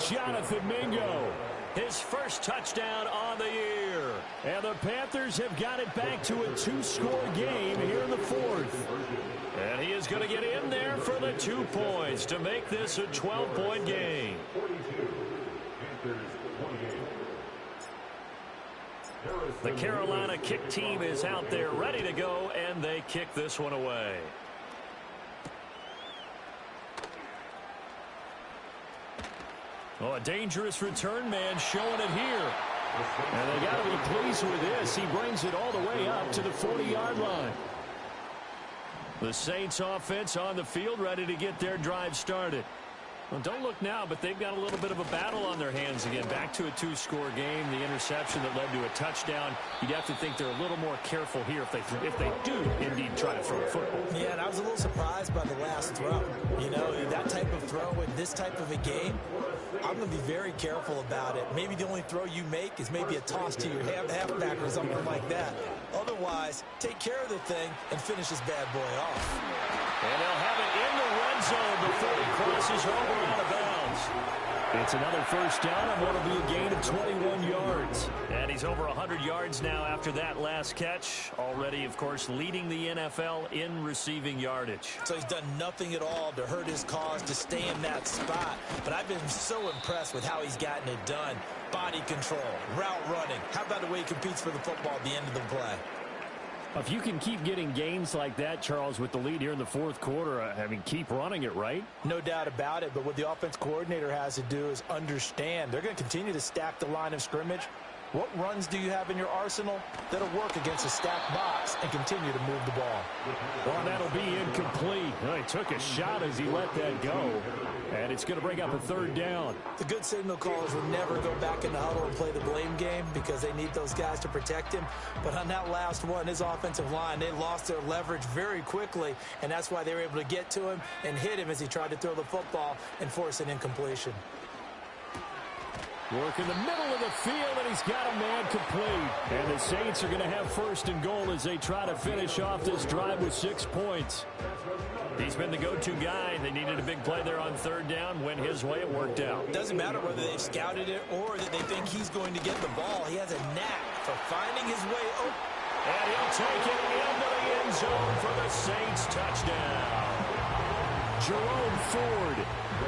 Jonathan Mingo. His 1st touchdown on the year. And the Panthers have got it back to a 2-score game here in the 4th. And he is going to get in there for the 2 points to make this a 12-point game. The Carolina kick team is out there ready to go, and they kick this one away. Oh, a dangerous return man showing it here. And they got to be pleased with this. He brings it all the way up to the 40-yard line. The Saints offense on the field ready to get their drive started. Well, don't look now, but they've got a little bit of a battle on their hands again. Back to a 2-score game. The interception that led to a touchdown. You'd have to think they're a little more careful here if they do indeed try to throw a football. Yeah, and I was a little surprised by the last throw. You know, that type of throw in this type of a game, I'm going to be very careful about it. Maybe the only throw you make is maybe a toss to your halfback or something like that. Otherwise, take care of the thing and finish this bad boy off. And they'll have it in the red zone before he crosses over out of bounds. It's another 1st down and what will be a gain of 21 yards. And he's over 100 yards now after that last catch. Already, of course, leading the NFL in receiving yardage. So he's done nothing at all to hurt his cause, to stay in that spot. But I've been so impressed with how he's gotten it done. Body control, route running. How about the way he competes for the football at the end of the play? If you can keep getting gains like that, Charles, with the lead here in the 4th quarter, I mean, keep running it, right? No doubt about it, but what the offense coordinator has to do is understand. They're going to continue to stack the line of scrimmage. What runs do you have in your arsenal that'll work against a stacked box and continue to move the ball? Well, that'll be incomplete. Well, he took a shot as he let that go, and it's going to bring up a 3rd down. The good signal callers will never go back in the huddle and play the blame game because they need those guys to protect him. But on that last one, his offensive line, they lost their leverage very quickly, and that's why they were able to get to him and hit him as he tried to throw the football and force an incompletion. Work in the middle of the field, and he's got a man complete. And the Saints are going to have 1st and goal as they try to finish off this drive with 6 points. He's been the go-to guy. They needed a big play there on 3rd down. Went his way, it worked out. Doesn't matter whether they've scouted it or that they think he's going to get the ball. He has a knack for finding his way open. And he'll take it into the end zone for the Saints touchdown. Jerome Ford,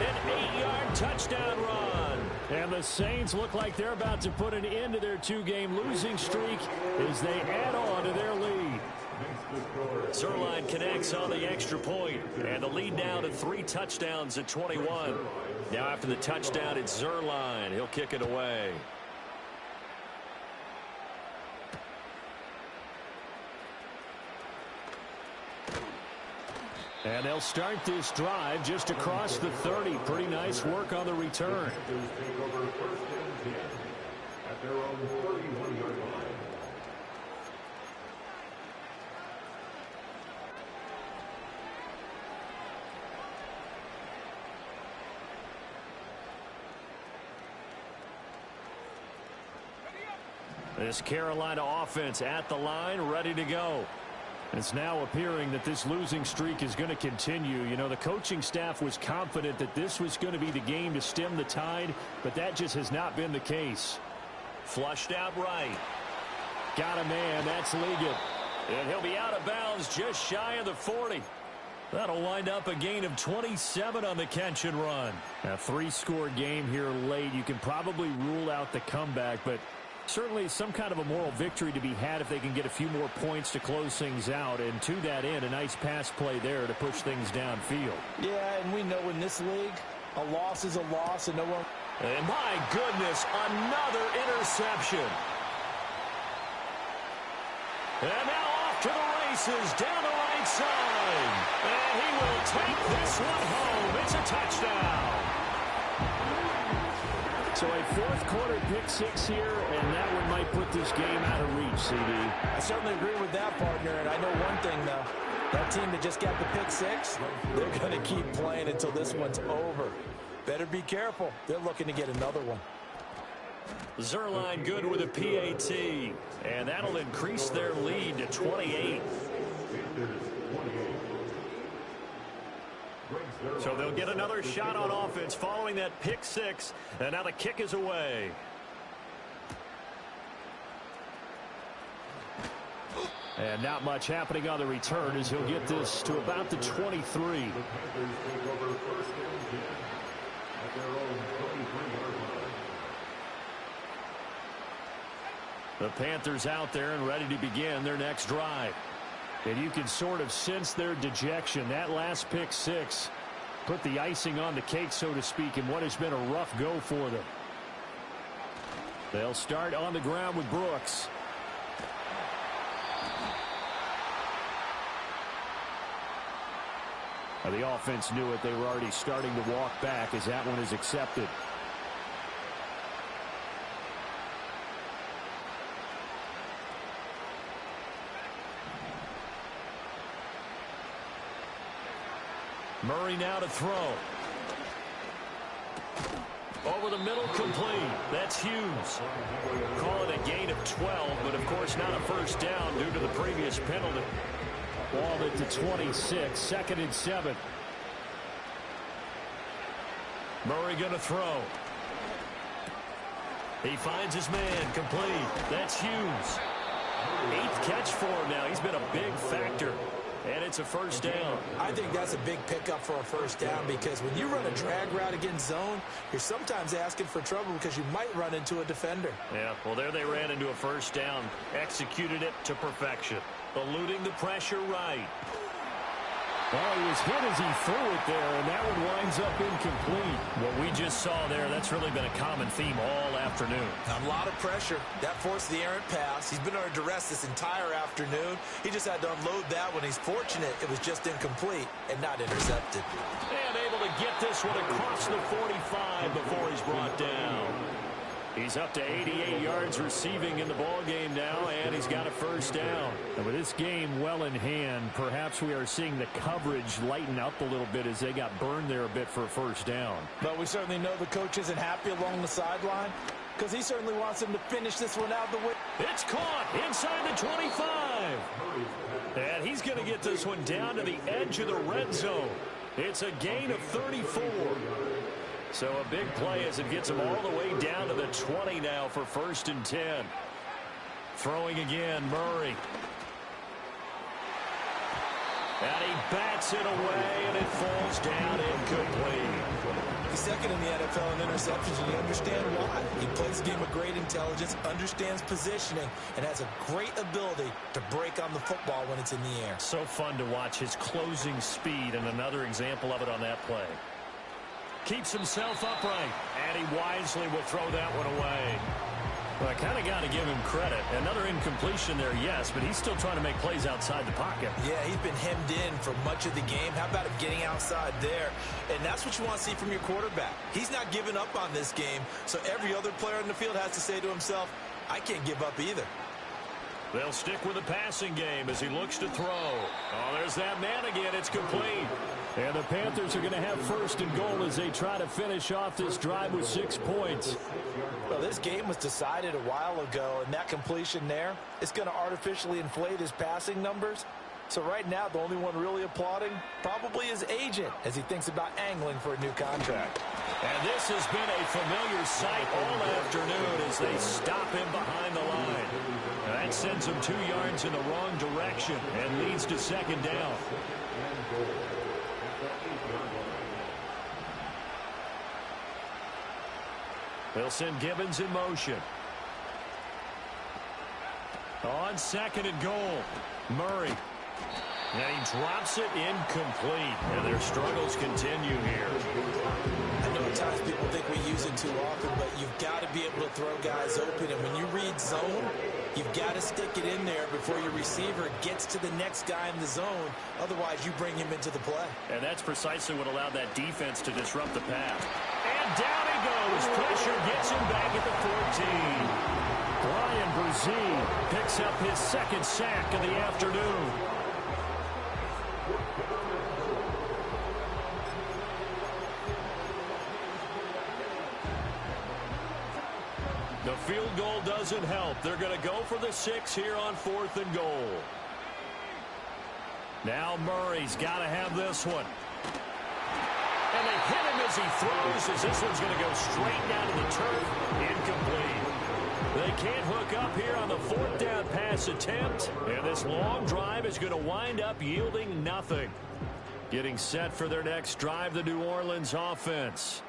an 8-yard touchdown run. And the Saints look like they're about to put an end to their 2-game losing streak as they add on to their lead. Zerline connects on the extra point, and the lead now to 3 touchdowns at 21. Now after the touchdown, it's Zerline. He'll kick it away. And they'll start this drive just across the 30. Pretty nice work on the return. Take over first and 10 at their own 31-yard line. This Carolina offense at the line, ready to go. It's now appearing that this losing streak is going to continue. You know, the coaching staff was confident that this was going to be the game to stem the tide, but that just has not been the case. Flushed out right. Got a man. That's Ligon. And he'll be out of bounds just shy of the 40. That'll wind up a gain of 27 on the catch and run. A 3-score game here late. You can probably rule out the comeback, but certainly some kind of a moral victory to be had if they can get a few more points to close things out. And to that end, a nice pass play there to push things downfield. Yeah, and we know in this league, a loss is a loss, and no one... And my goodness, another interception. And now off to the races down the right side. And he will take this one home. It's a touchdown. So a fourth-quarter pick-6 here, and that one might put this game out of reach, CD. I certainly agree with that, partner, and I know one thing, though. That team that just got the pick-6, they're going to keep playing until this one's over. Better be careful. They're looking to get another one. Zerline good with a PAT, and that'll increase their lead to 28. So they'll get another shot on offense following that pick-6, and now the kick is away. And not much happening on the return as he'll get this to about the 23. The Panthers out there and ready to begin their next drive. And you can sort of sense their dejection. That last pick-6 put the icing on the cake, so to speak, in what has been a rough go for them. They'll start on the ground with Brooks. Now, the offense knew it. They were already starting to walk back as that one is accepted. Murray now to throw. Over the middle, complete. That's Hughes. Call it a gain of 12, but of course not a first down due to the previous penalty. Ball at the 26, 2nd and 7. Murray going to throw. He finds his man, complete. That's Hughes. 8th catch for him now. He's been a big factor. And it's a first down. I think that's a big pickup for a first down because when you run a drag route against zone, you're sometimes asking for trouble because you might run into a defender. Yeah, well, there they ran into a first down. Executed it to perfection. Eluding the pressure right. Well, he was hit as he threw it there, and that one winds up incomplete. What we just saw there, that's really been a common theme all afternoon. A lot of pressure. That forced the errant pass. He's been under duress this entire afternoon. He just had to unload that one. He's fortunate it was just incomplete and not intercepted. And able to get this one across the 45 before he's brought down. He's up to 88 yards receiving in the ballgame now, and he's got a first down. And with this game well in hand, perhaps we are seeing the coverage lighten up a little bit as they got burned there a bit for a first down. But we certainly know the coach isn't happy along the sideline because he certainly wants him to finish this one out the way. It's caught inside the 25. And he's going to get this one down to the edge of the red zone. It's a gain of 34. So a big play as it gets him all the way down to the 20 now for 1st and 10. Throwing again, Murray. And he bats it away, and it falls down incomplete. He's second in the NFL in interceptions, and you understand why. He plays a game of great intelligence, understands positioning, and has a great ability to break on the football when it's in the air. So fun to watch his closing speed, and another example of it on that play. Keeps himself upright, and he wisely will throw that one away. Well, I kind of got to give him credit. Another incompletion there, yes, but he's still trying to make plays outside the pocket. Yeah, he's been hemmed in for much of the game. How about him getting outside there? And that's what you want to see from your quarterback. He's not giving up on this game, so every other player in the field has to say to himself, I can't give up either. They'll stick with the passing game as he looks to throw. Oh, there's that man again. It's complete. And the Panthers are going to have first and goal as they try to finish off this drive with 6 points. Well, this game was decided a while ago, and that completion there is going to artificially inflate his passing numbers. So right now, the only one really applauding probably his agent as he thinks about angling for a new contract. And this has been a familiar sight all afternoon as they stop him behind the line. And that sends him 2 yards in the wrong direction and leads to second down. They'll send Gibbons in motion. On second and goal, Murray. And he drops it incomplete. And their struggles continue here. I know at times people think we use it too often, but you've got to be able to throw guys open. And when you read zone, you've got to stick it in there before your receiver gets to the next guy in the zone. Otherwise, you bring him into the play. And that's precisely what allowed that defense to disrupt the pass. And down he goes. Pressure gets him back at the 14. Brian Brzee Picks up his second sack of the afternoon. The field goal doesn't help. They're going to go for the 6 here on 4th and goal. Now Murray's got to have this one. And they hit him as he throws, as this one's going to go straight down to the turf. Incomplete. They can't hook up here on the 4th down pass attempt. And this long drive is going to wind up yielding nothing. Getting set for their next drive, the New Orleans offense.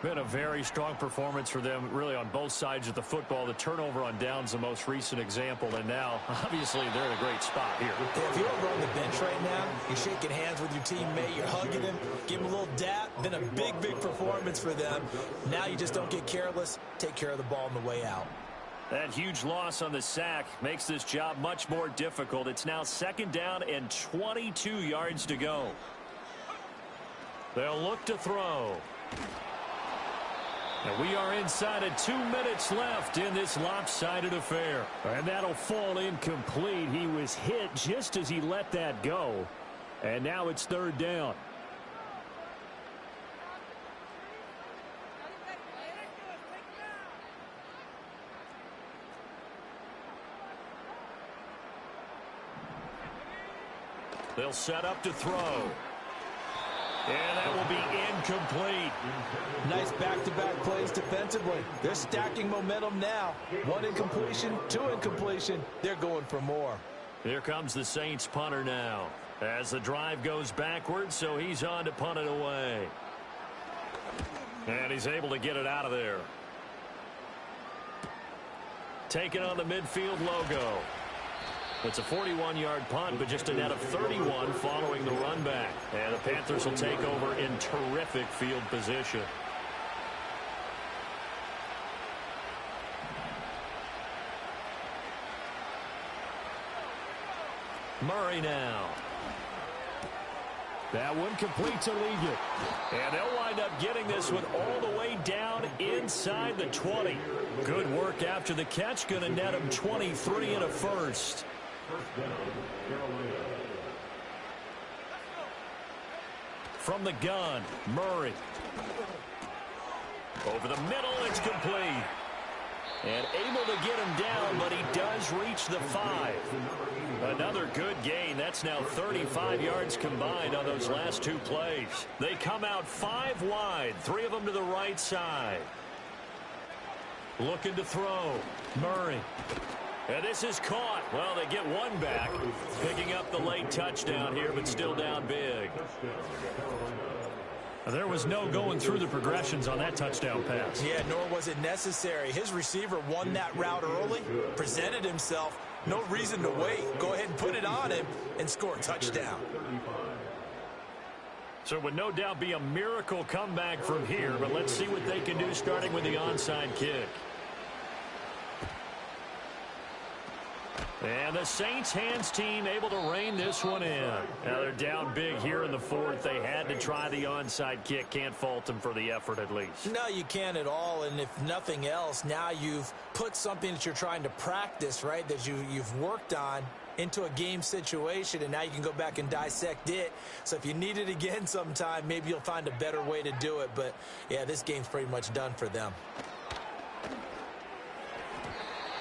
Been a very strong performance for them, really, on both sides of the football. The turnover on downs, the most recent example, and now, obviously, they're in a great spot here. Yeah, if you're over on the bench right now, you're shaking hands with your teammate, you're hugging him, give him a little dap. Been a big, big performance for them. Now you just don't get careless. Take care of the ball on the way out. That huge loss on the sack makes this job much more difficult. It's now 2nd down and 22 yards to go. They'll look to throw. And we are inside of 2 minutes left in this lopsided affair. And that'll fall incomplete. He was hit just as he let that go. And now it's 3rd down. They'll set up to throw. And that will be incomplete. Nice back-to-back plays defensively. They're stacking momentum now. 1 incompletion, 2 incompletion. They're going for more. Here comes the Saints punter now. As the drive goes backwards, so he's on to punt it away. And he's able to get it out of there. Taking on the midfield logo. It's a 41-yard punt, but just a net of 31 following the run back. And the Panthers will take over in terrific field position. Murray now. That one complete to Leggett. And they'll wind up getting this one all the way down inside the 20. Good work after the catch. Going to net him 23 and a first. From the gun, Murray. Over the middle, it's complete. And able to get him down, but he does reach the 5. Another good gain. That's now 35 yards combined on those last 2 plays. They come out 5 wide, 3 of them to the right side. Looking to throw. Murray. And this is caught. Well, they get 1 back. Picking up the late touchdown here, but still down big. There was no going through the progressions on that touchdown pass. Yeah, nor was it necessary. His receiver won that route early, presented himself. No reason to wait. Go ahead and put it on him and score a touchdown. So it would no doubt be a miracle comeback from here, but let's see what they can do starting with the onside kick. And the Saints hands team able to rein this one in. Now they're down big here in the fourth. They had to try the onside kick. Can't fault them for the effort at least. No, you can't at all. And if nothing else, now you've put something that you're trying to practice, right, that you've worked on into a game situation, and now you can go back and dissect it. So if you need it again sometime, maybe you'll find a better way to do it. But, yeah, this game's pretty much done for them.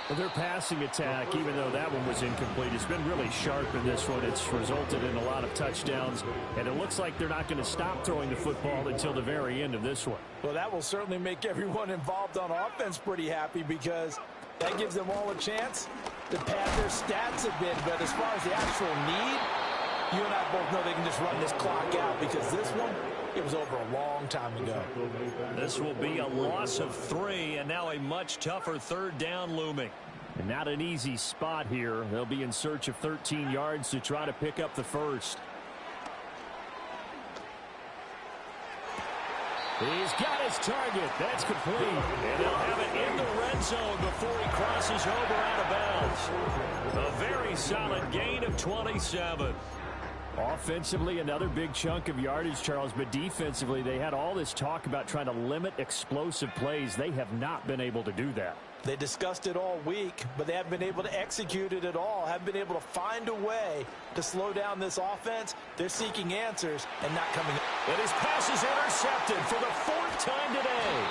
Well, their passing attack, even though that one was incomplete, has been really sharp in this one. It's resulted in a lot of touchdowns, and it looks like they're not going to stop throwing the football until the very end of this one. Well, that will certainly make everyone involved on offense pretty happy because that gives them all a chance to pad their stats a bit. But as far as the actual need, you and I both know they can just run this clock out because this one, it was over a long time ago. This will be a loss of 3, and now a much tougher third down looming. And not an easy spot here. They'll be in search of 13 yards to try to pick up the first. He's got his target. That's complete. And they'll have it in the red zone before he crosses over out of bounds. A very solid gain of 27. Offensively, another big chunk of yardage, Charles, but defensively, they had all this talk about trying to limit explosive plays. They have not been able to do that. They discussed it all week, but they haven't been able to execute it at all, haven't been able to find a way to slow down this offense. They're seeking answers and not coming. And his pass is intercepted for the 4th time today.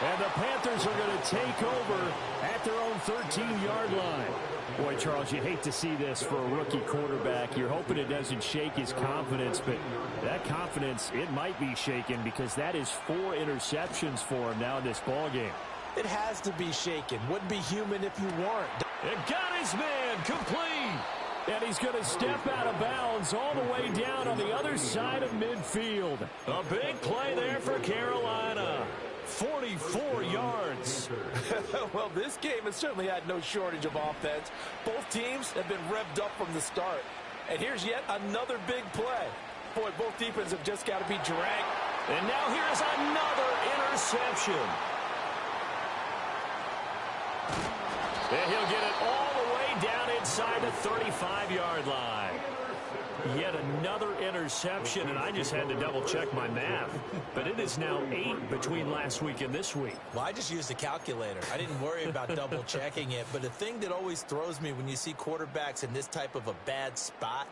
And the Panthers are going to take over at their own 13-yard line. Boy, Charles, you hate to see this for a rookie quarterback. You're hoping it doesn't shake his confidence, but that confidence, it might be shaken because that is 4 interceptions for him now in this ballgame. It has to be shaken. Wouldn't be human if you weren't. It got his man complete. And he's going to step out of bounds all the way down on the other side of midfield. A big play there for Carolina. 44 yards. Well, this game has certainly had no shortage of offense. Both teams have been revved up from the start. And here's yet another big play. Boy, both defenses have just got to be dragged. And now here's another interception. And he'll get it all the way down inside the 35-yard line. Yet another interception, and I just had to double-check my math. But it is now 8 between last week and this week. Well, I just used a calculator. I didn't worry about double-checking it. But the thing that always throws me when you see quarterbacks in this type of a bad spot,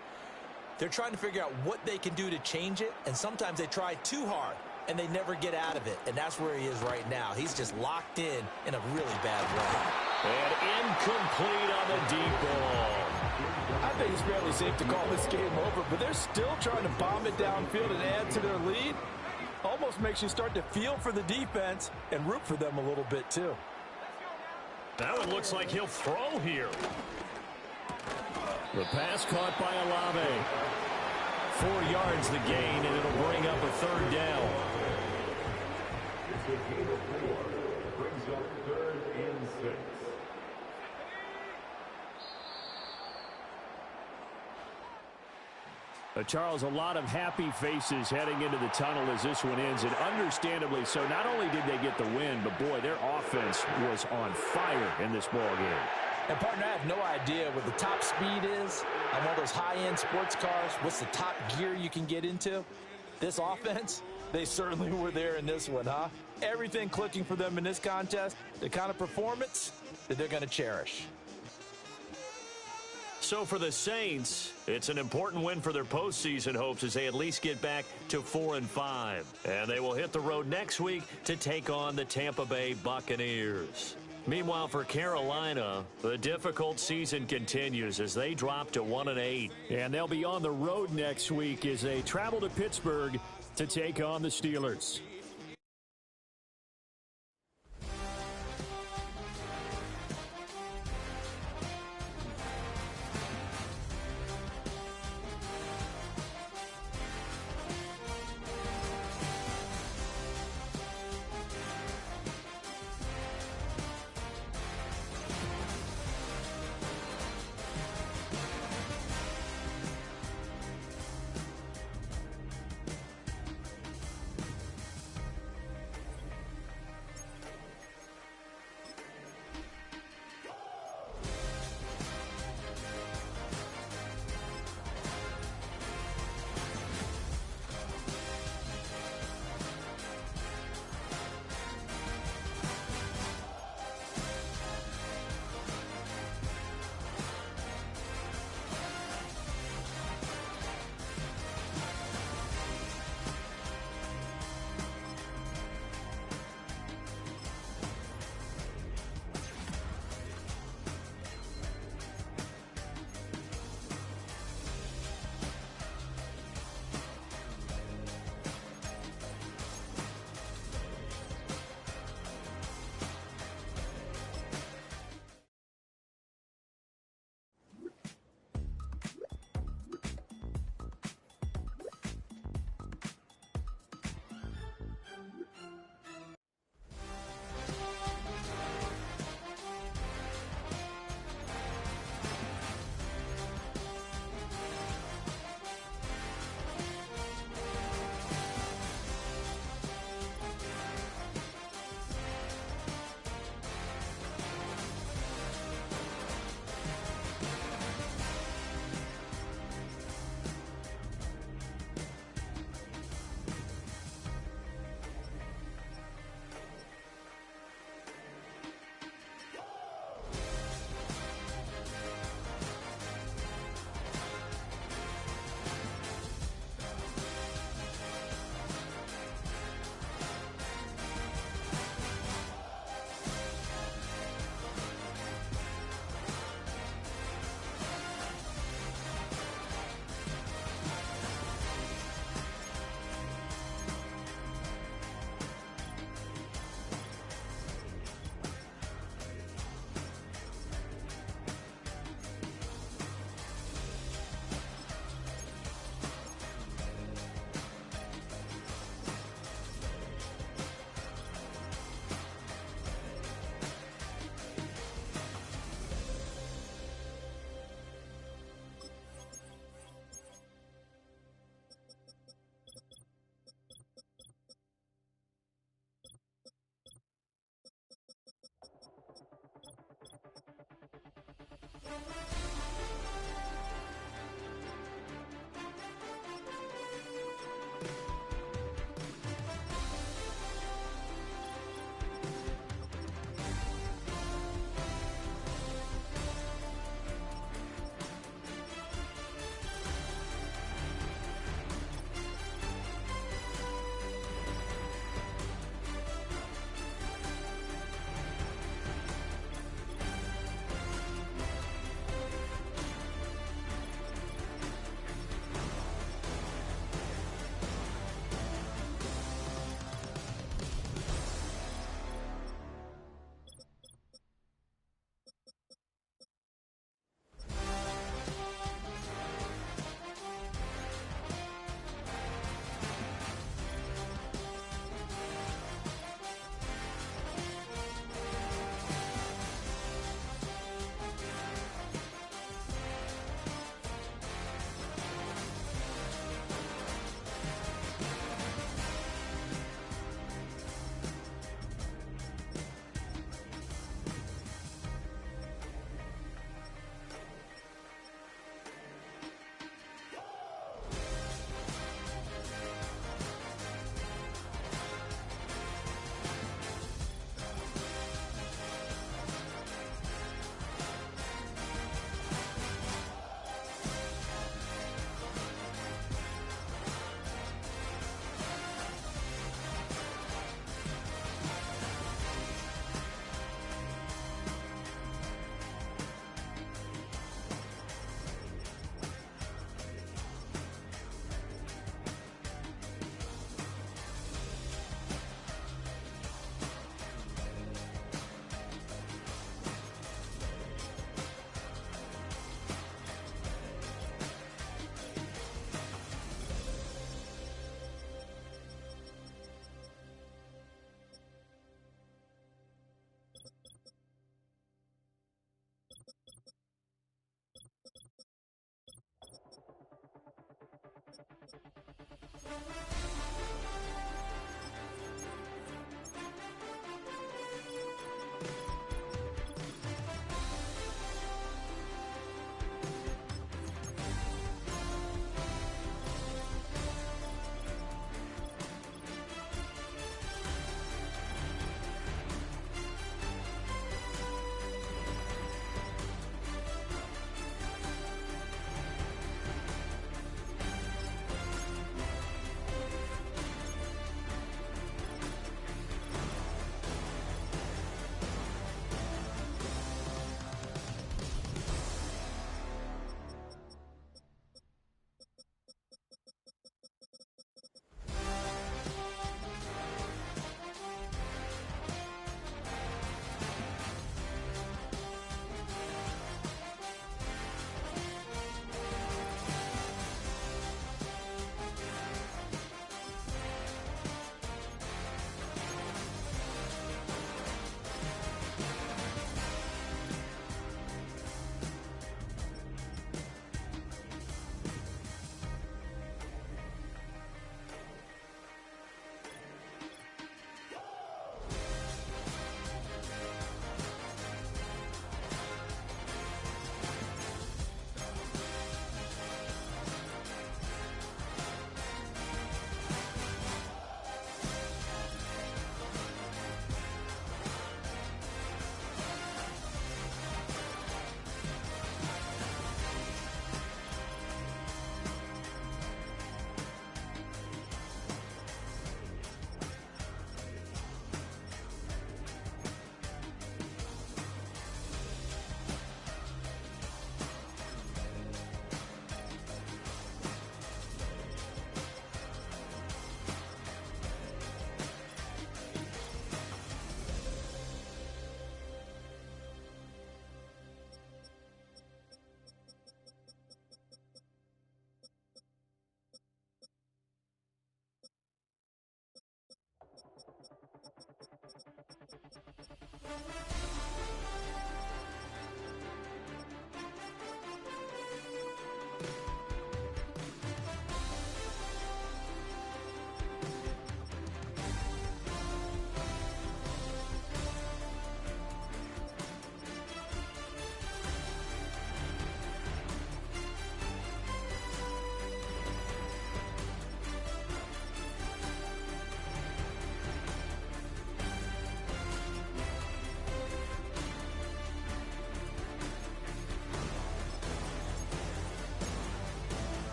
they're trying to figure out what they can do to change it, and sometimes they try too hard, and they never get out of it. And that's where he is right now. He's just locked in a really bad way. And incomplete on the deep ball. I think it's fairly safe to call this game over, but they're still trying to bomb it downfield and add to their lead. Almost makes you start to feel for the defense and root for them a little bit, too. That one looks like he'll throw here. The pass caught by Olave. 4 yards the gain, and it'll bring up a 3rd down. It's a gain of 4. Brings up 3rd and 6. Charles, a lot of happy faces heading into the tunnel as this one ends, and understandably so. Not only did they get the win, but, boy, their offense was on fire in this ballgame. And, partner, I have no idea what the top speed is on one of those high-end sports cars. What's the top gear you can get into? This offense, they certainly were there in this one, huh? Everything clicking for them in this contest, the kind of performance that they're going to cherish. So for the Saints, it's an important win for their postseason hopes as they at least get back to 4-5. And they will hit the road next week to take on the Tampa Bay Buccaneers. Meanwhile, for Carolina, the difficult season continues as they drop to 1-8. And they'll be on the road next week as they travel to Pittsburgh to take on the Steelers.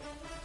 Thank you.